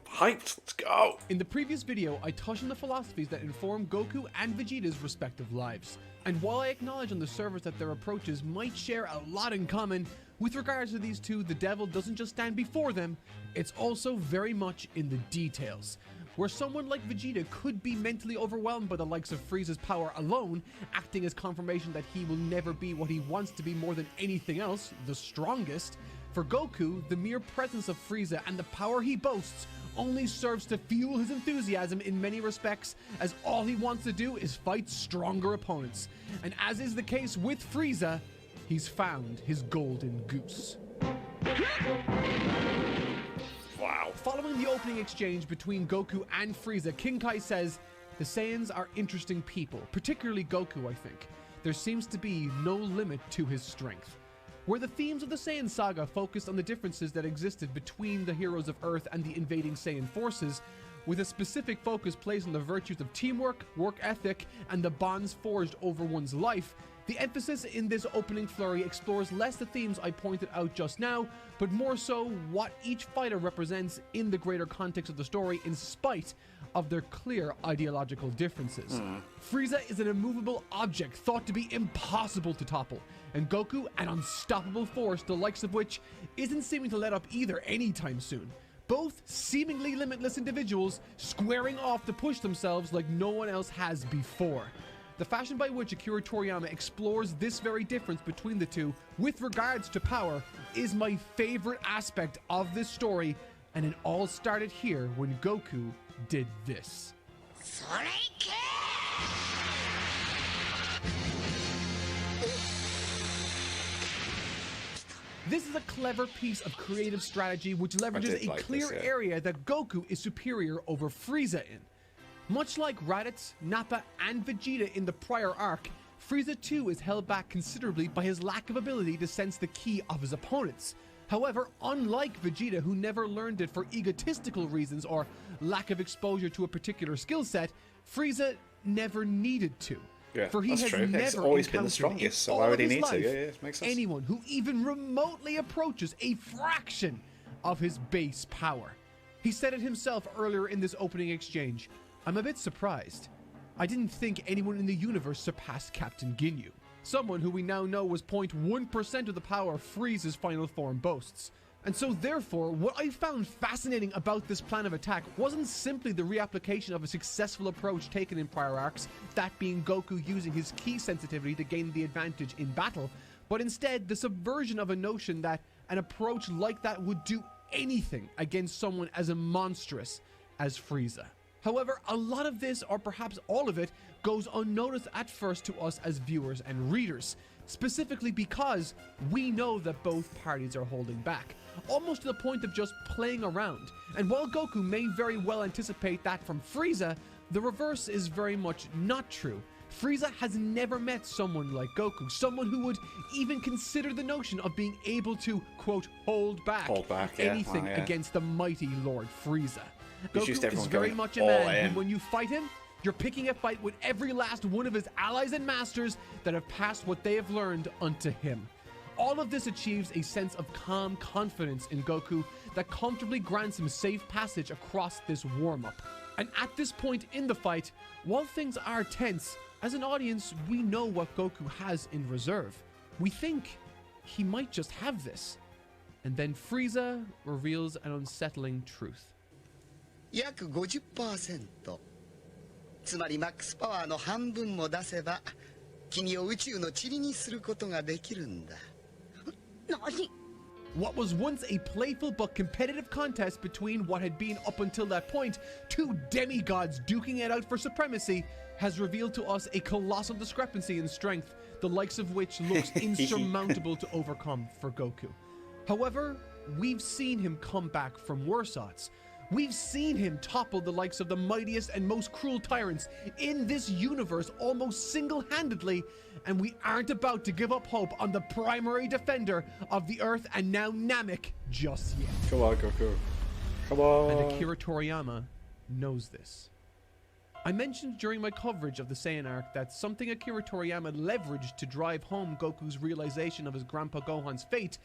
hyped. Let's go. In the previous video, I touched on the philosophies that inform Goku and Vegeta's respective lives. And while I acknowledge on the surface that their approaches might share a lot in common, with regards to these two, the devil doesn't just stand before them, it's also very much in the details. Where someone like Vegeta could be mentally overwhelmed by the likes of Frieza's power alone, acting as confirmation that he will never be what he wants to be more than anything else, the strongest, for Goku, the mere presence of Frieza and the power he boasts only serves to fuel his enthusiasm in many respects, as all he wants to do is fight stronger opponents. And as is the case with Frieza, he's found his golden goose. Wow. Following the opening exchange between Goku and Frieza, King Kai says, "The Saiyans are interesting people, particularly Goku, I think. There seems to be no limit to his strength." Where the themes of the Saiyan saga focused on the differences that existed between the heroes of Earth and the invading Saiyan forces, with a specific focus placed on the virtues of teamwork, work ethic, and the bonds forged over one's life, the emphasis in this opening flurry explores less the themes I pointed out just now, but more so what each fighter represents in the greater context of the story in spite of their clear ideological differences. Frieza is an immovable object thought to be impossible to topple, and Goku an unstoppable force the likes of which isn't seeming to let up either anytime soon. Both seemingly limitless individuals squaring off to push themselves like no one else has before. The fashion by which Akira Toriyama explores this very difference between the two with regards to power is my favorite aspect of this story, and it all started here when Goku did this. This is a clever piece of creative strategy which leverages a clear area that Goku is superior over Frieza in. Much like Raditz, Nappa, and Vegeta in the prior arc, Frieza too is held back considerably by his lack of ability to sense the ki of his opponents. However, unlike Vegeta, who never learned it for egotistical reasons or lack of exposure to a particular skill set, Frieza never needed to. Yeah, for he that's has true. never He's always been the strongest, so why would he need to? Yeah, it makes sense. Anyone who even remotely approaches a fraction of his base power. He said it himself earlier in this opening exchange. "I'm a bit surprised. I didn't think anyone in the universe surpassed Captain Ginyu." Someone who we now know was 0.1% of the power Frieza's final form boasts. And so therefore, what I found fascinating about this plan of attack wasn't simply the reapplication of a successful approach taken in prior arcs, that being Goku using his ki sensitivity to gain the advantage in battle, but instead the subversion of a notion that an approach like that would do anything against someone as monstrous as Frieza. However, a lot of this, or perhaps all of it, goes unnoticed at first to us as viewers and readers, specifically because we know that both parties are holding back, almost to the point of just playing around. And while Goku may very well anticipate that from Frieza, the reverse is very much not true. Frieza has never met someone like Goku, someone who would even consider the notion of being able to, quote, hold back anything against the mighty Lord Frieza. Goku is very much a man who, when you fight him, you're picking a fight with every last one of his allies and masters that have passed what they have learned unto him. All of this achieves a sense of calm confidence in Goku that comfortably grants him safe passage across this warm-up. And at this point in the fight, while things are tense, as an audience, we know what Goku has in reserve. We think he might just have this. And then Frieza reveals an unsettling truth. 約 50%。 つまりマックスパワーの半分も出せば君を宇宙の塵にすることができるんだ。何？ What was once a playful but competitive contest between what had been up until that point two demigods duking it out for supremacy has revealed to us a colossal discrepancy in strength, the likes of which looks insurmountable to overcome for Goku. However, we've seen him come back from worse odds. We've seen him topple the likes of the mightiest and most cruel tyrants in this universe almost single-handedly, and we aren't about to give up hope on the primary defender of the Earth and now Namek just yet. Come on, Goku. Come on. And Akira Toriyama knows this. I mentioned during my coverage of the Saiyan arc that something Akira Toriyama leveraged to drive home Goku's realization of his Grandpa Gohan's fate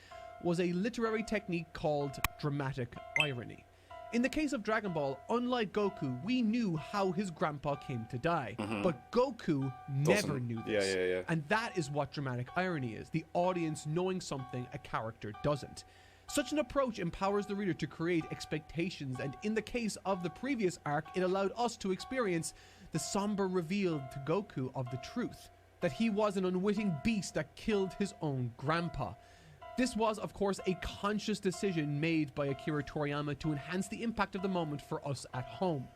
was a literary technique called dramatic irony. In the case of Dragon Ball, unlike Goku, we knew how his grandpa came to die. But Goku never knew this. Yeah. And that is what dramatic irony is, the audience knowing something a character doesn't. Such an approach empowers the reader to create expectations, and in the case of the previous arc, it allowed us to experience the somber reveal to Goku of the truth, that he was an unwitting beast that killed his own grandpa. This was, of course, a conscious decision made by Akira Toriyama to enhance the impact of the moment for us at home.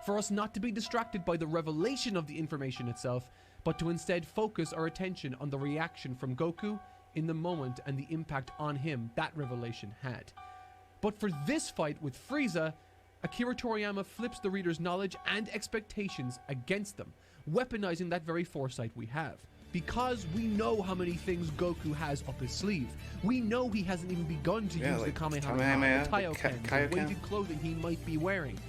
For us not to be distracted by the revelation of the information itself, but to instead focus our attention on the reaction from Goku in the moment and the impact on him that revelation had. But for this fight with Frieza, Akira Toriyama flips the reader's knowledge and expectations against them, weaponizing that very foresight we have. Because we know how many things Goku has up his sleeve. We know he hasn't even begun to use the Kamehameha, the Kaioken, the weighted clothing he might be wearing.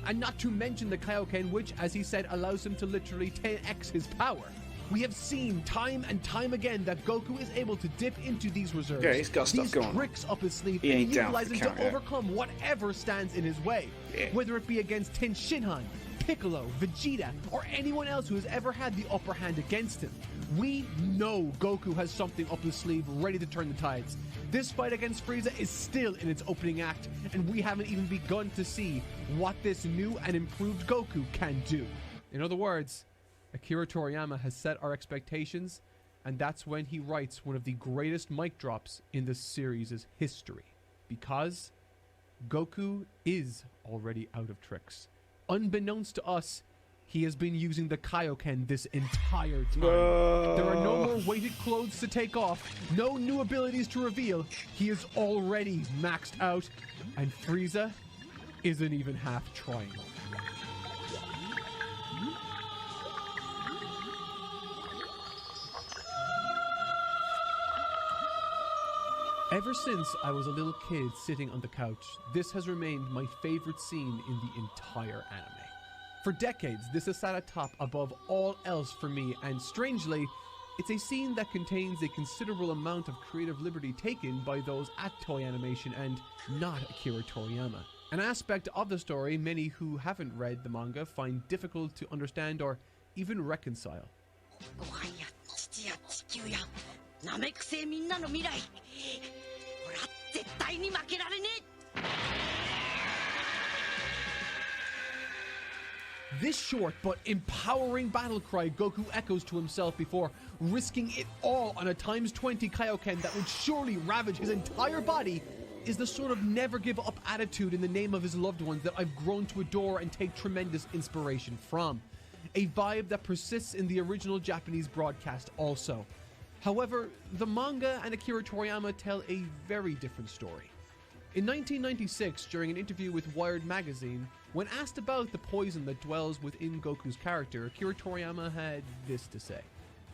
And not to mention the Kaioken, which, as he said, allows him to literally 10x his power. We have seen time and time again that Goku is able to dip into these reserves, Yeah, he's got stuff going on. tricks up his sleeve, He and ain't down utilize for them the count, to yeah. overcome whatever stands in his way. Yeah. Whether it be against Tenshinhan, Piccolo, Vegeta, or anyone else who has ever had the upper hand against him. We know Goku has something up his sleeve ready to turn the tides. This fight against Frieza is still in its opening act, and we haven't even begun to see what this new and improved Goku can do. In other words, Akira Toriyama has set our expectations, and that's when he writes one of the greatest mic drops in the series' history. Because Goku is already out of tricks. Unbeknownst to us, he has been using the Kaioken this entire time. There are no more weighted clothes to take off, no new abilities to reveal. He is already maxed out, and Frieza isn't even half trying. Ever since I was a little kid sitting on the couch, this has remained my favorite scene in the entire anime. For decades, this has sat atop above all else for me, and strangely, it's a scene that contains a considerable amount of creative liberty taken by those at Toei Animation and not Akira Toriyama. An aspect of the story many who haven't read the manga find difficult to understand or even reconcile. ご飯や父や地球やナメック星みんなの未来俺は絶対に負けられねえ This short but empowering battle cry Goku echoes to himself before risking it all on a ×20 Kaioken that would surely ravage his entire body is the sort of never give up attitude in the name of his loved ones that I've grown to adore and take tremendous inspiration from. A vibe that persists in the original Japanese broadcast also. However, the manga and Akira Toriyama tell a very different story. In 1996, during an interview with Wired magazine, when asked about the poison that dwells within Goku's character, Akira Toriyama had this to say.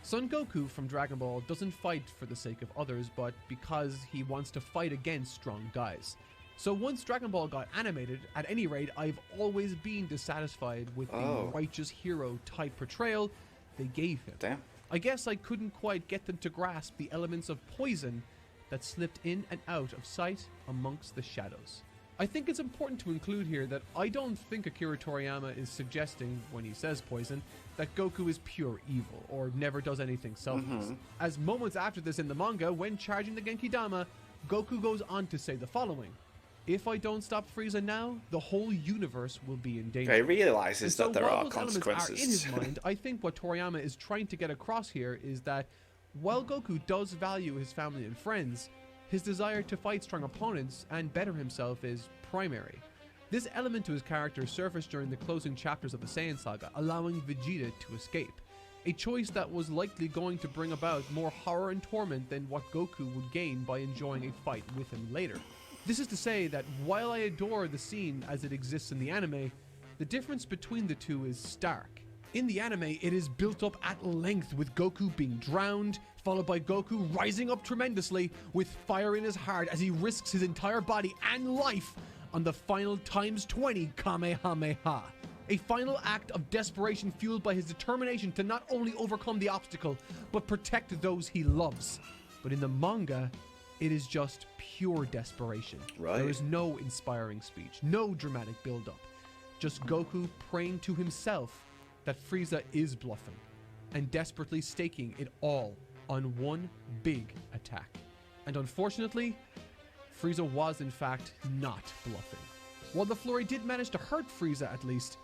Son Goku from Dragon Ball doesn't fight for the sake of others, but because he wants to fight against strong guys. So once Dragon Ball got animated, at any rate, I've always been dissatisfied with the righteous hero type portrayal they gave him. Damn. I guess I couldn't quite get them to grasp the elements of poison that slipped in and out of sight amongst the shadows. I think it's important to include here that I don't think Akira Toriyama is suggesting, when he says poison, that Goku is pure evil or never does anything selfless. As moments after this in the manga, when charging the Genki Dama, Goku goes on to say the following: "If I don't stop Frieza now, the whole universe will be in danger." He realizes And that there while are those elements consequences. are in his mind, I think what Toriyama is trying to get across here is that while Goku does value his family and friends, his desire to fight strong opponents and better himself is primary. This element to his character surfaced during the closing chapters of the Saiyan Saga, allowing Vegeta to escape. A choice that was likely going to bring about more horror and torment than what Goku would gain by enjoying a fight with him later. This is to say that while I adore the scene as it exists in the anime, the difference between the two is stark. In the anime, it is built up at length with Goku being drowned, followed by Goku rising up tremendously with fire in his heart as he risks his entire body and life on the final ×20 Kamehameha. A final act of desperation fueled by his determination to not only overcome the obstacle, but protect those he loves. But in the manga, it is just pure desperation. Right. There is no inspiring speech, no dramatic build-up. Just Goku praying to himself that Frieza is bluffing and desperately staking it all on one big attack. And unfortunately, Frieza was in fact not bluffing. While the flurry did manage to hurt Frieza at least,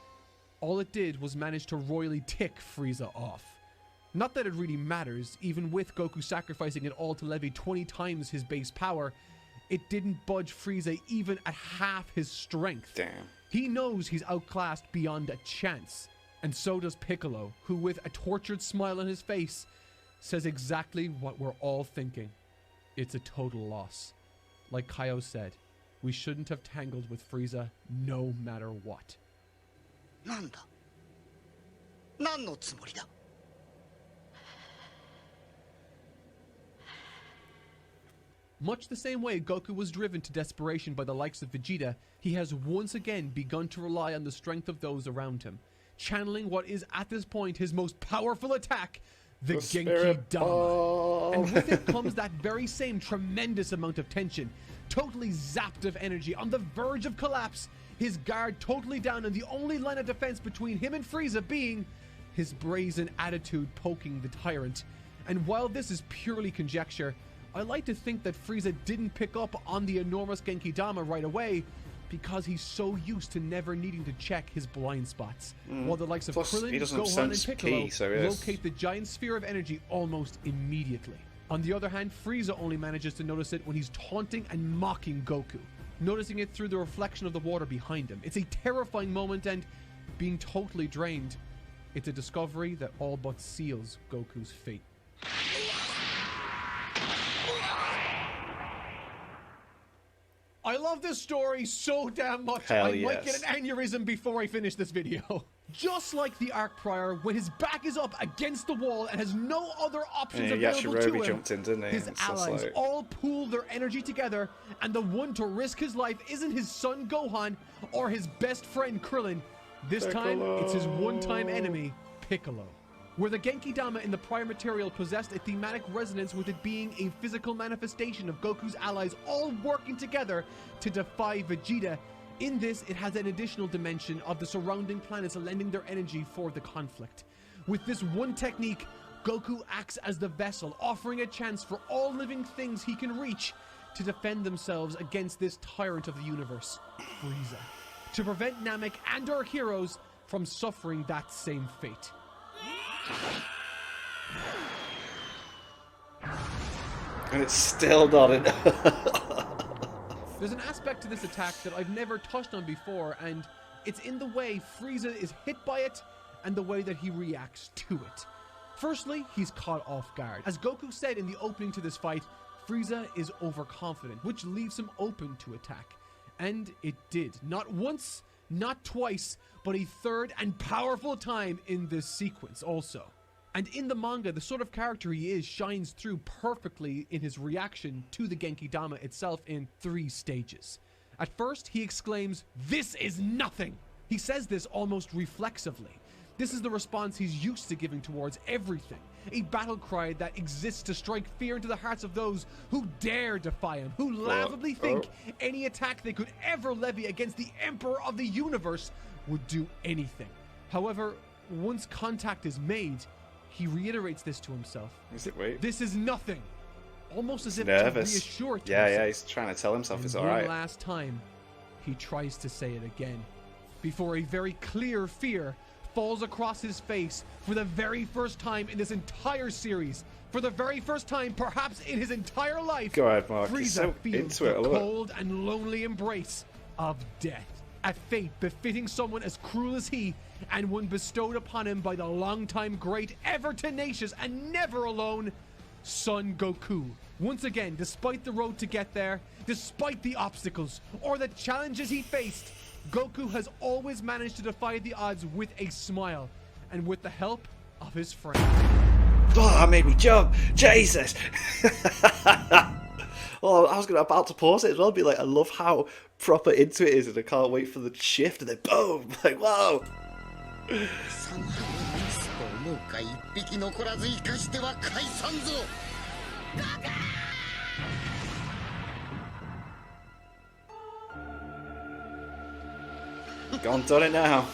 all it did was manage to royally tick Frieza off. Not that it really matters, even with Goku sacrificing it all to levy 20 times his base power, it didn't budge Frieza even at half his strength. Damn. He knows he's outclassed beyond a chance, and so does Piccolo, who with a tortured smile on his face, says exactly what we're all thinking. It's a total loss. Like Kaio said, we shouldn't have tangled with Frieza no matter what. なんだ何のつもりだ Much the same way Goku was driven to desperation by the likes of Vegeta, he has once again begun to rely on the strength of those around him, channeling what is at this point his most powerful attack, the Genki Dama. And with it comes that very same tremendous amount of tension, totally zapped of energy, on the verge of collapse, his guard totally down, and the only line of defense between him and Frieza being his brazen attitude poking the tyrant. And while this is purely conjecture, I like to think that Frieza didn't pick up on the enormous Genki Dama right away because he's so used to never needing to check his blind spots. While the likes of Plus, Krillin, he doesn't Gohan, and sense Piccolo ki, so yes. locate the giant sphere of energy almost immediately. On the other hand, Frieza only manages to notice it when he's taunting and mocking Goku, noticing it through the reflection of the water behind him. It's a terrifying moment, and being totally drained, it's a discovery that all but seals Goku's fate. I love this story so damn much. Hell I might yes. get an aneurysm before I finish this video. Just like the arc prior, when his back is up against the wall and has no other options Yeah, available to him, jumped in, didn't he? his It's just allies like- all pool their energy together, and the one to risk his life isn't his son Gohan or his best friend Krillin. This time, it's his one-time enemy, Piccolo. Where the Genki Dama in the prior material possessed a thematic resonance with it being a physical manifestation of Goku's allies all working together to defy Vegeta, in this it has an additional dimension of the surrounding planets lending their energy for the conflict. With this one technique, Goku acts as the vessel, offering a chance for all living things he can reach to defend themselves against this tyrant of the universe, Frieza, to prevent Namek and our heroes from suffering that same fate. And it's still not enough. There's an aspect to this attack that I've never touched on before, and it's in the way Frieza is hit by it and the way that he reacts to it. Firstly, he's caught off guard. As Goku said in the opening to this fight, Frieza is overconfident, which leaves him open to attack. And it did. Not once, not twice, but a third and powerful time in this sequence also. And in the manga, the sort of character he is shines through perfectly in his reaction to the Genki Dama itself in 3 stages. At first, he exclaims, "This is nothing!" He says this almost reflexively. This is the response he's used to giving towards everything. A battle cry that exists to strike fear into the hearts of those who dare defy him, who laughably think any attack they could ever levy against the Emperor of the Universe would do anything. However, once contact is made, he reiterates this to himself. Is it wait? This is nothing. Almost as if Nervous. to reassure to Yeah, himself. he's trying to tell himself And it's one alright. last time, he tries to say it again, before a very clear fear falls across his face for the very first time in this entire series. For the very first time, perhaps in his entire life, Go ahead, Mark. He's Frieza so feels into it. I the love it. cold and lonely embrace of death. A fate befitting someone as cruel as he, and one bestowed upon him by the longtime great, ever tenacious, and never alone, Son Goku. Once again, despite the road to get there, despite the obstacles, or the challenges he faced, Goku has always managed to defy the odds with a smile, and with the help of his friends. Oh, that made me jump! Jesus! Oh, I was about to pause it as well, be like, I love how proper into it is, and I can't wait for the shift, and then boom! Like, whoa! サマーをミスと思うか一匹残らず生かしては解散ぞ Gone done it now.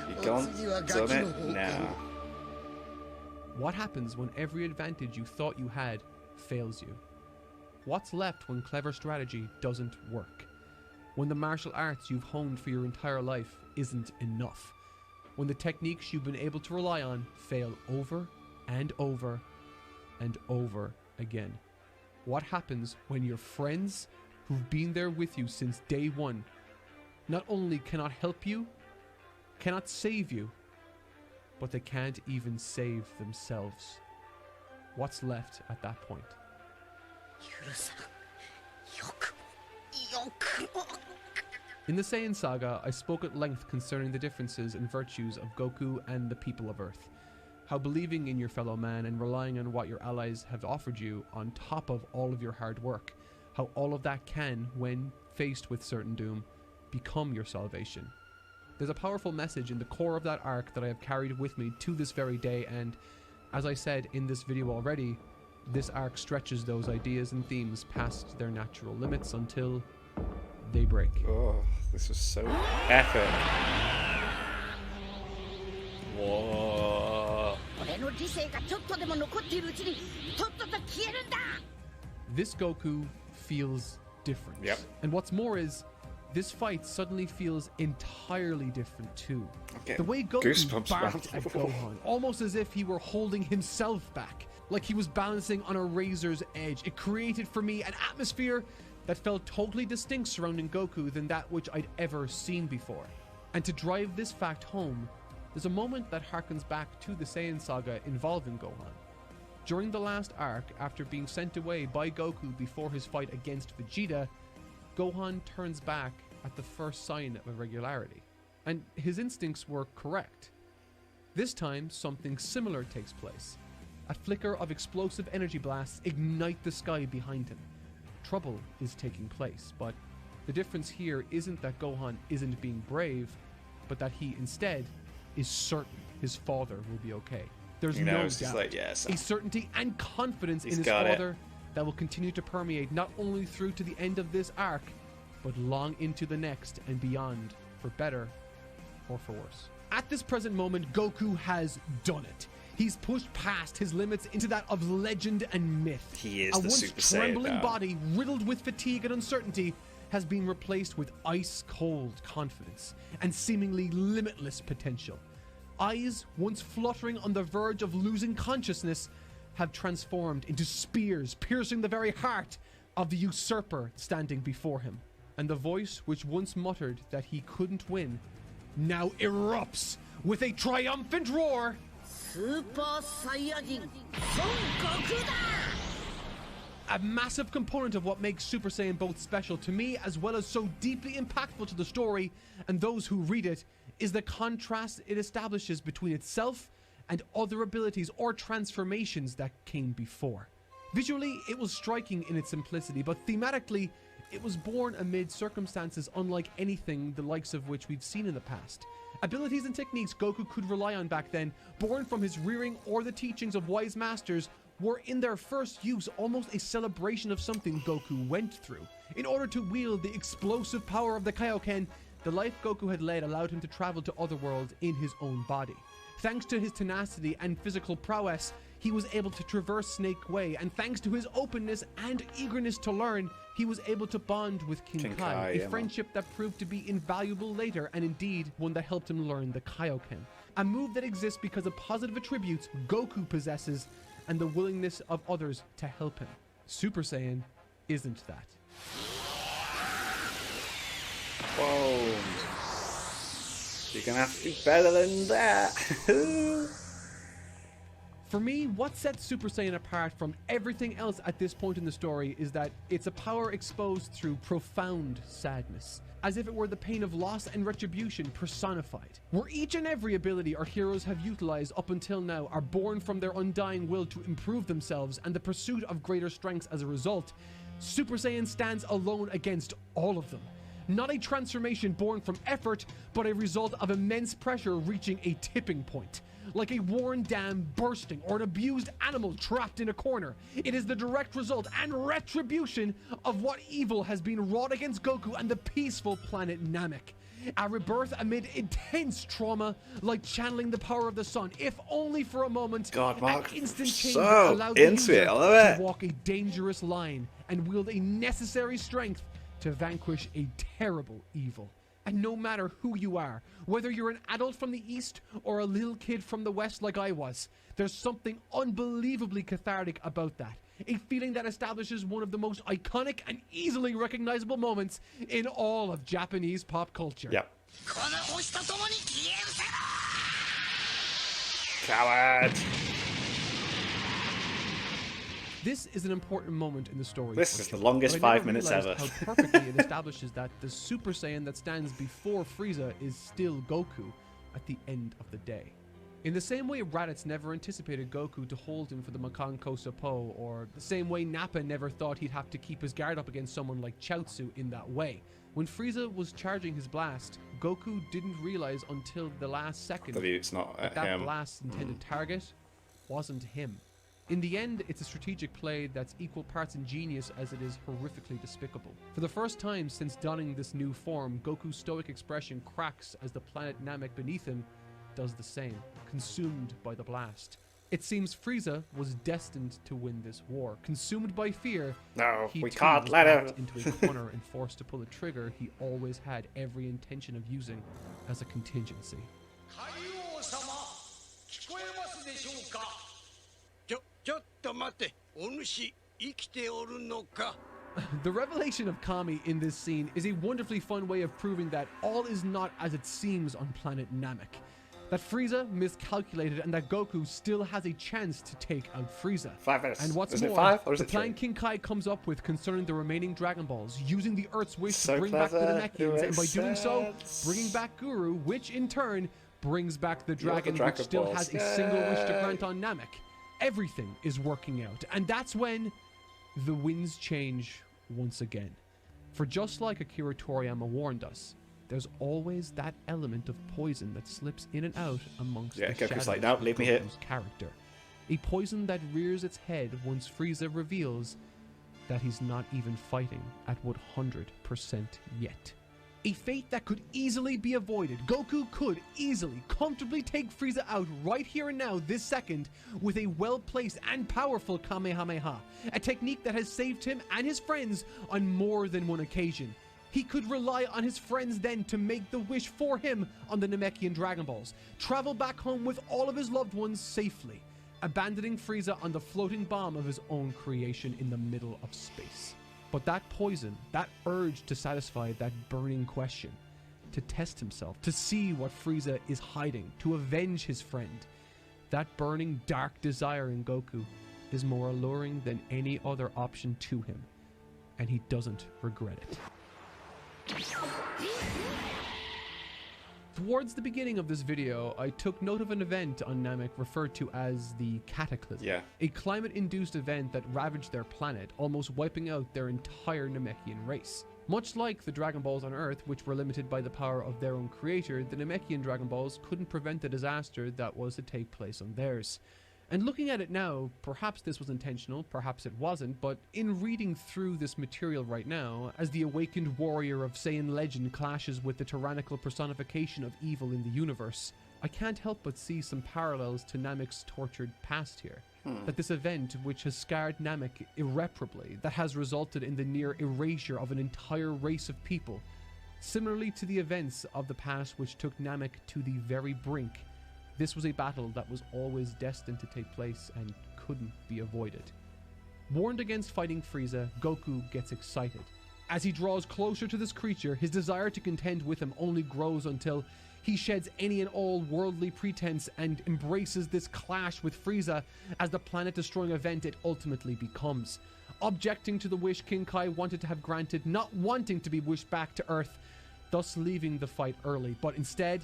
You gone done it now. What happens when every advantage you thought you had fails you? What's left when clever strategy doesn't work? When the martial arts you've honed for your entire life isn't enough? When the techniques you've been able to rely on fail over and over and over again? What happens when your friends who've been there with you since day one not only cannot help you, cannot save you, but they can't even save themselves? What's left at that point? In the Saiyan Saga, I spoke at length concerning the differences and virtues of Goku and the people of Earth. How believing in your fellow man and relying on what your allies have offered you on top of all of your hard work, how all of that can, when faced with certain doom, become your salvation. There's a powerful message in the core of that arc that I have carried with me to this very day, and as I said in this video already, this arc stretches those ideas and themes past their natural limits until they break. Oh, this was so epic. Whoa. This Goku feels different. Yep. And what's more is, this fight suddenly feels entirely different too. Okay. The way Goku Goosebumps, barked man. at Gohan, almost as if he were holding himself back, like he was balancing on a razor's edge. It created for me an atmosphere that felt totally distinct surrounding Goku than that which I'd ever seen before. And to drive this fact home, there's a moment that harkens back to the Saiyan Saga involving Gohan. During the last arc, after being sent away by Goku before his fight against Vegeta, Gohan turns back at the first sign of irregularity. And his instincts were correct. This time, something similar takes place. A flicker of explosive energy blasts ignite the sky behind him. Trouble is taking place, but the difference here isn't that Gohan isn't being brave, but that he instead is certain his father will be okay. There's no doubt. Like, yes. A certainty and confidence in his got father that will continue to permeate not only through to the end of this arc, but long into the next and beyond, for better or for worse. At this present moment, Goku has done it. He's pushed past his limits into that of legend and myth. He is a the once Super Saiyan trembling now. body riddled with fatigue and uncertainty has been replaced with ice-cold confidence and seemingly limitless potential. Eyes, once fluttering on the verge of losing consciousness, have transformed into spears piercing the very heart of the usurper standing before him. And the voice which once muttered that he couldn't win now erupts with a triumphant roar. Super Saiyajin Son Goku da! A massive component of what makes Super Saiyan both special to me as well as so deeply impactful to the story and those who read it is the contrast it establishes between itself and other abilities or transformations that came before. Visually, it was striking in its simplicity, but thematically, it was born amid circumstances unlike anything the likes of which we've seen in the past. Abilities and techniques Goku could rely on back then, born from his rearing or the teachings of wise masters, were in their first use almost a celebration of something Goku went through. In order to wield the explosive power of the Kaioken, the life Goku had led allowed him to travel to other worlds in his own body. Thanks to his tenacity and physical prowess, he was able to traverse Snake Way, and thanks to his openness and eagerness to learn, he was able to bond with King Kai, a friendship that proved to be invaluable later, and indeed one that helped him learn the Kaioken. A move that exists because of positive attributes Goku possesses and the willingness of others to help him. Super Saiyan isn't that. Whoa. You're gonna have to do better than that. For me, what sets Super Saiyan apart from everything else at this point in the story is that it's a power exposed through profound sadness, as if it were the pain of loss and retribution personified. Where each and every ability our heroes have utilized up until now are born from their undying will to improve themselves and the pursuit of greater strengths as a result, Super Saiyan stands alone against all of them. Not a transformation born from effort, but a result of immense pressure reaching a tipping point. Like a worn dam bursting or an abused animal trapped in a corner. It is the direct result and retribution of what evil has been wrought against Goku and the peaceful planet Namek. A rebirth amid intense trauma, like channeling the power of the sun, if only for a moment. God, Mark, an instant change so that allowed the into user it, I love to it. walk a dangerous line and wield a necessary strength to vanquish a terrible evil. And no matter who you are, whether you're an adult from the East or a little kid from the West like I was, there's something unbelievably cathartic about that. A feeling that establishes one of the most iconic and easily recognizable moments in all of Japanese pop culture. Yep. この星と共に消え失せろ Coward. This is an important moment in the story. This for is the sure, longest but I 5 never minutes realized ever. How perfectly it establishes that the Super Saiyan that stands before Frieza is still Goku at the end of the day. In the same way Raditz never anticipated Goku to hold him for the Makan Kosa Po, or the same way Nappa never thought he'd have to keep his guard up against someone like Chaozu in that way. When Frieza was charging his blast, Goku didn't realize until the last second That it's not that him. blast's intended target wasn't him. In the end, it's a strategic play that's equal parts ingenious as it is horrifically despicable. For the first time since donning this new form, Goku's stoic expression cracks as the planet Namek beneath him does the same, consumed by the blast. It seems Frieza was destined to win this war. Consumed by fear, No, he we too can't was let backed him. into a corner and forced to pull a trigger he always had every intention of using as a contingency. 海王様聞こえますでしょうかちょっと待ってお主生きておるのか The revelation of Kami in this scene is a wonderfully fun way of proving that all is not as it seems on planet Namek. That Frieza miscalculated and that Goku still has a chance to take out Frieza. 5 minutes. And what's Isn't it more, 5 or is the it plan 3? King Kai comes up with concerning the remaining Dragon Balls, using the Earth's wish So to bring back the clever. It Namekians, and by makes doing so, sense. bringing back Guru, which in turn brings back the Dragon, Dragon which still Balls. has a single wish to Yay. grant on Namek. Everything is working out, and that's when the winds change once again. For just like Akira Toriyama warned us, there's always that element of poison that slips in and out amongst Yeah, the Goku's shadows like, "No, of leave me here." Goku's character. A poison that rears its head once Frieza reveals that he's not even fighting at 100% yet. A fate that could easily be avoided. Goku could easily, comfortably take Frieza out right here and now, this second, with a well-placed and powerful Kamehameha, a technique that has saved him and his friends on more than one occasion. He could rely on his friends then to make the wish for him on the Namekian Dragon Balls, travel back home with all of his loved ones safely, abandoning Frieza on the floating bomb of his own creation in the middle of space. But that poison, that urge to satisfy that burning question, to test himself, to see what Frieza is hiding, to avenge his friend, that burning dark desire in Goku is more alluring than any other option to him, and he doesn't regret it. Towards the beginning of this video, I took note of an event on Namek referred to as the Cataclysm. Yeah. A climate-induced event that ravaged their planet, almost wiping out their entire Namekian race. Much like the Dragon Balls on Earth, which were limited by the power of their own creator, the Namekian Dragon Balls couldn't prevent the disaster that was to take place on theirs. And looking at it now, perhaps this was intentional, perhaps it wasn't, but in reading through this material right now, as the awakened warrior of Saiyan legend clashes with the tyrannical personification of evil in the universe, I can't help but see some parallels to Namek's tortured past here. That this event, which has scarred Namek irreparably, that has resulted in the near erasure of an entire race of people, similarly to the events of the past which took Namek to the very brink, this was a battle that was always destined to take place and couldn't be avoided. Warned against fighting Frieza, Goku gets excited. As he draws closer to this creature, his desire to contend with him only grows until he sheds any and all worldly pretense and embraces this clash with Frieza as the planet-destroying event it ultimately becomes. Objecting to the wish King Kai wanted to have granted, not wanting to be wished back to Earth, thus leaving the fight early, but instead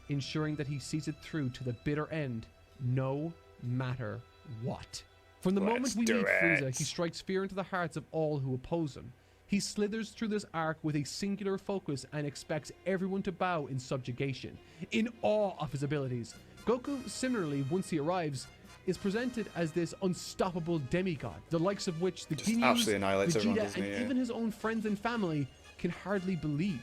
ensuring that he sees it through to the bitter end, no matter what. From the moment we meet Frieza, he strikes fear into the hearts of all who oppose him. He slithers through this arc with a singular focus and expects everyone to bow in subjugation, in awe of his abilities. Goku, similarly, once he arrives, is presented as this unstoppable demigod, the likes of which the Ginyus, absolutely annihilates everyone, Vegeta, doesn't and he? Yeah. even his own friends and family can hardly believe.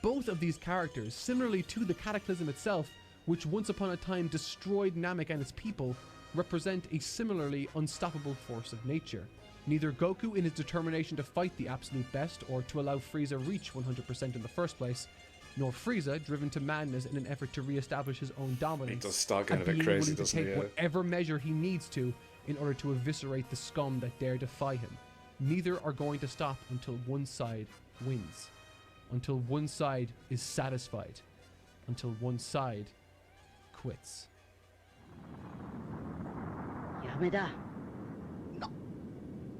Both of these characters, similarly to the Cataclysm itself, which once upon a time destroyed Namek and its people, represent a similarly unstoppable force of nature. Neither Goku in his determination to fight the absolute best or to allow Frieza reach 100% in the first place, nor Frieza driven to madness in an effort to re-establish his own dominance. He does start getting a and bit being crazy, willing to doesn't he? take Yeah. whatever measure he needs to in order to eviscerate the scum that dare defy him. Neither are going to stop until one side wins. Until one side is satisfied. Until one side quits. やめだ。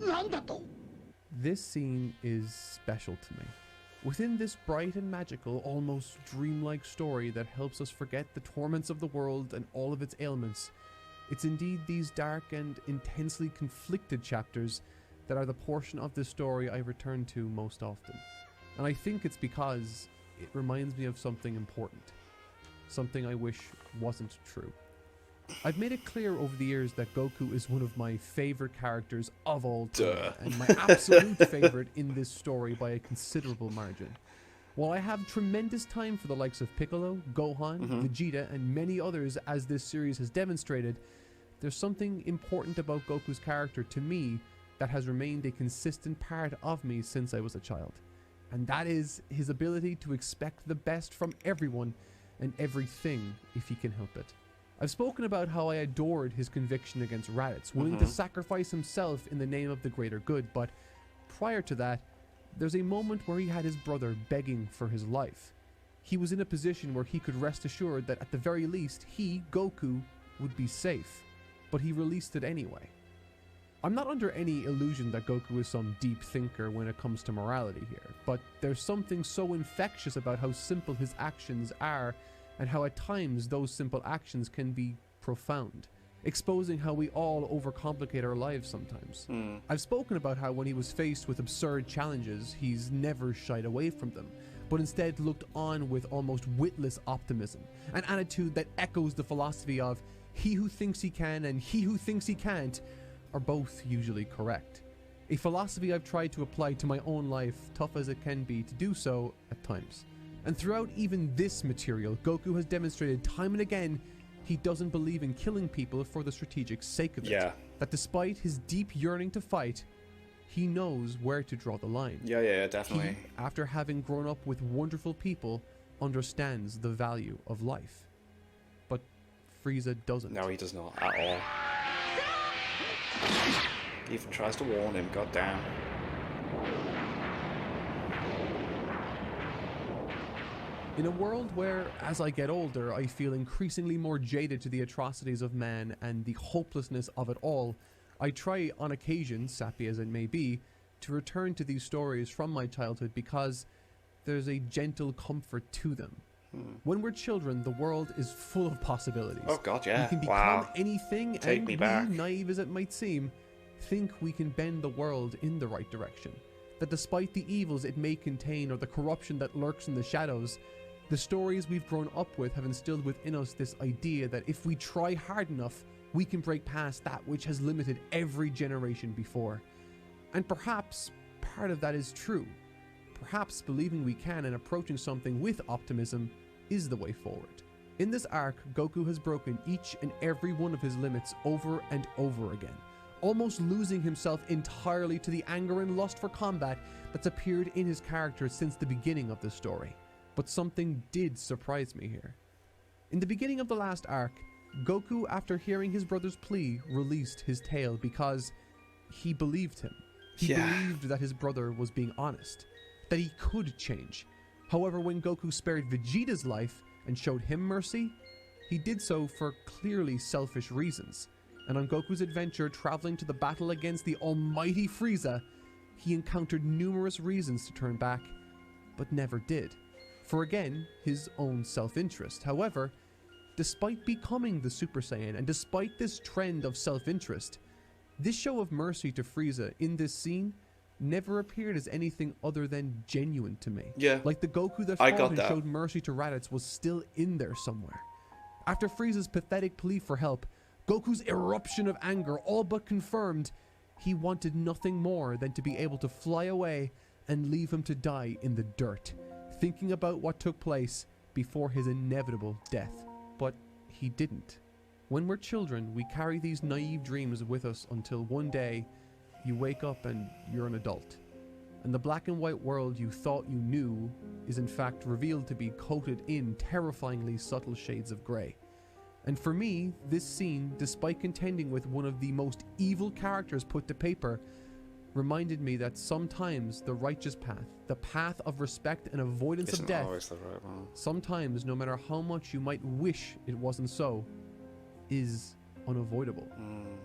なんだと？ This scene is special to me. Within this bright and magical, almost dreamlike story that helps us forget the torments of the world and all of its ailments, it's indeed these dark and intensely conflicted chapters that are the portion of this story I return to most often. And I think it's because it reminds me of something important. Something I wish wasn't true. I've made it clear over the years that Goku is one of my favorite characters of all time, Duh. and my absolute favorite in this story by a considerable margin. While I have tremendous time for the likes of Piccolo, Gohan, Vegeta, and many others as this series has demonstrated, there's something important about Goku's character to me that has remained a consistent part of me since I was a child. And that is his ability to expect the best from everyone and everything if he can help it. I've spoken about how I adored his conviction against Raditz, willing to sacrifice himself in the name of the greater good, but prior to that, there's a moment where he had his brother begging for his life. He was in a position where he could rest assured that at the very least, he, Goku, would be safe, but he released it anyway. I'm not under any illusion that Goku is some deep thinker when it comes to morality here, but there's something so infectious about how simple his actions are and how at times those simple actions can be profound, exposing how we all overcomplicate our lives sometimes. I've spoken about how when he was faced with absurd challenges, he's never shied away from them, but instead looked on with almost witless optimism, an attitude that echoes the philosophy of he who thinks he can and he who thinks he can't are both usually correct. A philosophy I've tried to apply to my own life, tough as it can be to do so at times. And throughout even this material, Goku has demonstrated time and again he doesn't believe in killing people for the strategic sake of it. Yeah. That despite his deep yearning to fight, he knows where to draw the line. Yeah, definitely. He, after having grown up with wonderful people, understands the value of life. But Frieza doesn't. No, he does not at all. He even tries to warn him, goddamn. In a world where, as I get older, I feel increasingly more jaded to the atrocities of man and the hopelessness of it all, I try on occasion, sappy as it may be, to return to these stories from my childhood because there's a gentle comfort to them. When we're children, the world is full of possibilities. Oh god, yeah. We can become Wow. anything, Take and me we, back. naive as it might seem, think we can bend the world in the right direction. That despite the evils it may contain or the corruption that lurks in the shadows, the stories we've grown up with have instilled within us this idea that if we try hard enough, we can break past that which has limited every generation before. And perhaps part of that is true. Perhaps believing we can and approaching something with optimism is the way forward. In this arc, Goku has broken each and every one of his limits over and over again, almost losing himself entirely to the anger and lust for combat that's appeared in his character since the beginning of the story. But something did surprise me here. In the beginning of the last arc, Goku, after hearing his brother's plea, released his tail because he believed him. He believed that his brother was being honest, that he could change. However, when Goku spared Vegeta's life and showed him mercy, he did so for clearly selfish reasons. And on Goku's adventure traveling to the battle against the almighty Frieza, he encountered numerous reasons to turn back, but never did. For again, his own self-interest. However, despite becoming the Super Saiyan and despite this trend of self-interest, this show of mercy to Frieza in this scene never appeared as anything other than genuine to me. Yeah. Like the Goku that I fought got and that. showed mercy to Raditz was still in there somewhere. After Frieza's pathetic plea for help, Goku's eruption of anger all but confirmed he wanted nothing more than to be able to fly away and leave him to die in the dirt. thinking about what took place before his inevitable death. But he didn't. When we're children, we carry these naive dreams with us until one day you wake up and you're an adult. And the black and white world you thought you knew is in fact revealed to be coated in terrifyingly subtle shades of grey. And for me, this scene, despite contending with one of the most evil characters put to paper, reminded me that sometimes the righteous path, the path of respect and avoidance of death, always the right one. sometimes, no matter how much you might wish it wasn't so, is unavoidable.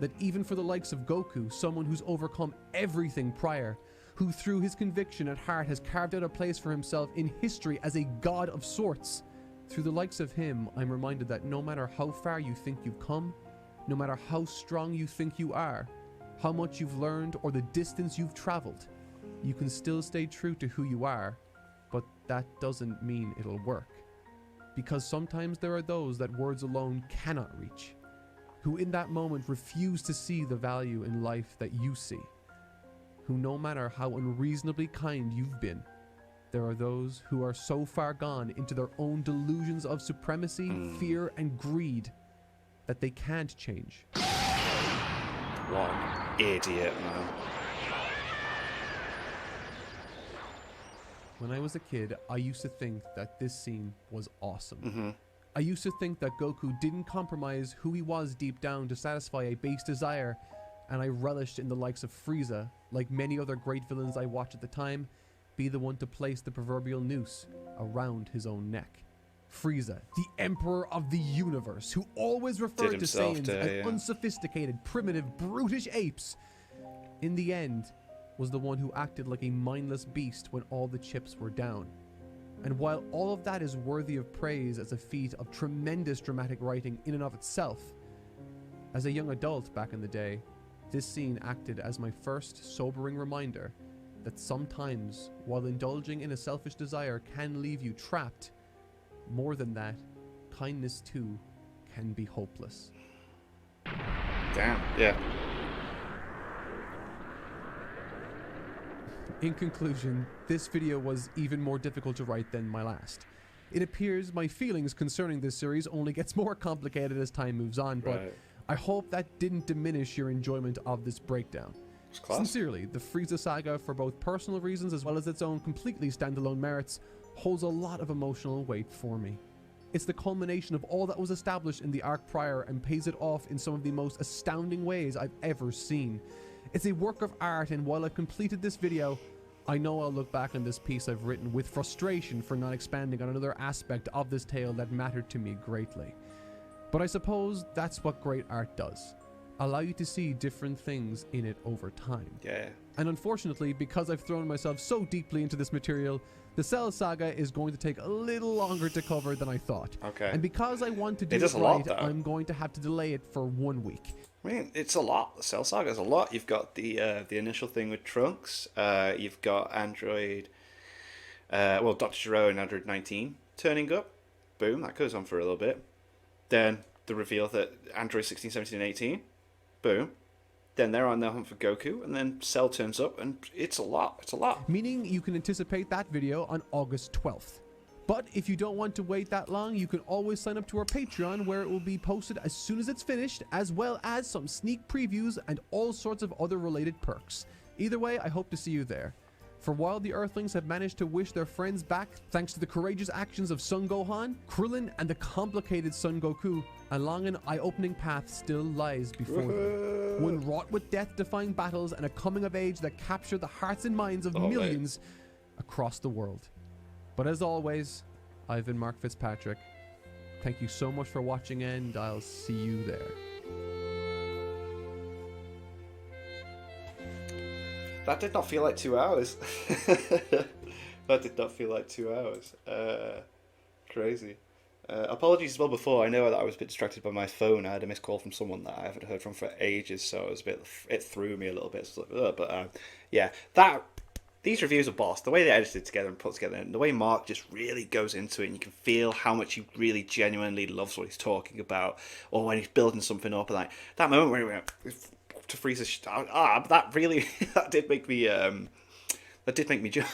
That even for the likes of Goku, someone who's overcome everything prior, who through his conviction at heart has carved out a place for himself in history as a god of sorts, through the likes of him, I'm reminded that no matter how far you think you've come, no matter how strong you think you are, how much you've learned or the distance you've traveled, you can still stay true to who you are, but that doesn't mean it'll work. Because sometimes there are those that words alone cannot reach, who in that moment refuse to see the value in life that you see, who no matter how unreasonably kind you've been, there are those who are so far gone into their own delusions of supremacy, fear, and greed that they can't change. What an idiot, man. When I was a kid, I used to think that this scene was awesome. I used to think that Goku didn't compromise who he was deep down to satisfy a base desire, and I relished in the likes of Frieza, like many other great villains I watched at the time, be the one to place the proverbial noose around his own neck. Frieza, the Emperor of the Universe, who always referred to Saiyans as unsophisticated, primitive, brutish apes, in the end was the one who acted like a mindless beast when all the chips were down. And while all of that is worthy of praise as a feat of tremendous dramatic writing in and of itself, as a young adult back in the day, this scene acted as my first sobering reminder that sometimes, while indulging in a selfish desire can leave you trapped, more than that, kindness too can be hopeless. Damn, yeah. In conclusion, this video was even more difficult to write than my last. It appears my feelings concerning this series only gets more complicated as time moves on, but I hope that didn't diminish your enjoyment of this breakdown. Sincerely, the Freeza Saga, for both personal reasons as well as its own completely standalone merits, holds a lot of emotional weight for me. It's the culmination of all that was established in the arc prior and pays it off in some of the most astounding ways I've ever seen. It's a work of art, and while I've completed this video, I know I'll look back on this piece I've written with frustration for not expanding on another aspect of this tale that mattered to me greatly. But I suppose that's what great art does. Allow you to see different things in it over time. Yeah. And unfortunately, because I've thrown myself so deeply into this material, the Cell Saga is going to take a little longer to cover than I thought. Okay. And because I want to do It is it a lot, right, though. I'm going to have to delay it for 1 week. I mean, it's a lot. The Cell Saga is a lot. You've got the initial thing with Trunks. You've got Android, Dr. Gero and Android 19 turning up. Boom, that goes on for a little bit. Then the reveal that Android 16, 17, and 18. Boom. Then they're on their hunt for Goku, and then Cell turns up, and it's a lot. It's a lot. Meaning you can anticipate that video on August 12th. But if you don't want to wait that long, you can always sign up to our Patreon, where it will be posted as soon as it's finished, as well as some sneak previews and all sorts of other related perks. Either way, I hope to see you there. For while the Earthlings have managed to wish their friends back thanks to the courageous actions of Son Gohan, Krillin, and the complicated Son Goku, a long and eye-opening path still lies before them. One wrought with death-defying battles and a coming of age that capture the hearts and minds of millions across the world. But as always, I've been Mark Fitzpatrick. Thank you so much for watching, and I'll see you there. That did not feel like 2 hours. That did not feel like 2 hours. Crazy. Apologies as well before. I know that I was a bit distracted by my phone. I had a missed call from someone that I haven't heard from for ages, so it threw me a little bit. So, yeah, these reviews are boss. The way they edited together and put together, and the way Mark just really goes into it, and you can feel how much he really genuinely loves what he's talking about, or when he's building something up, and like that moment where he went to Freeza, that really that did make me That did make me jump.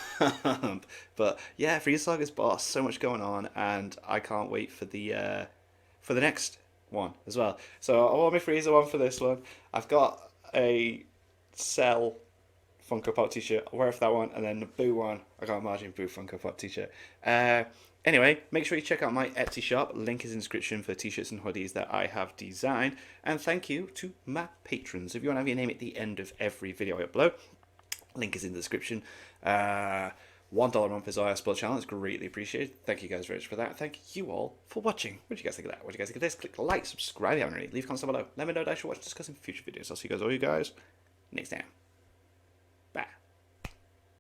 But yeah, Freeza Saga's boss, so much going on, and I can't wait for the next one as well. So I want my Frieza one for this one. I've got a Cell Funko Pop t-shirt. I'll wear it for that one, and then the Boo one, I got a Margin Boo Funko Pop t-shirt. Anyway, make sure you check out my Etsy shop. Link is in the description for t-shirts and hoodies that I have designed. And thank you to my patrons. If you want to have your name at the end of every video I upload, link is in the description. $1 a month is our support channel. It's greatly appreciated. Thank you guys very much for that. Thank you all for watching. What do you guys think of that? What do you guys think of this? Click like, subscribe if you haven't already. Leave comments down below. Let me know what I should watch, discuss in future videos. I'll see you guys, all you guys, next time. Bye.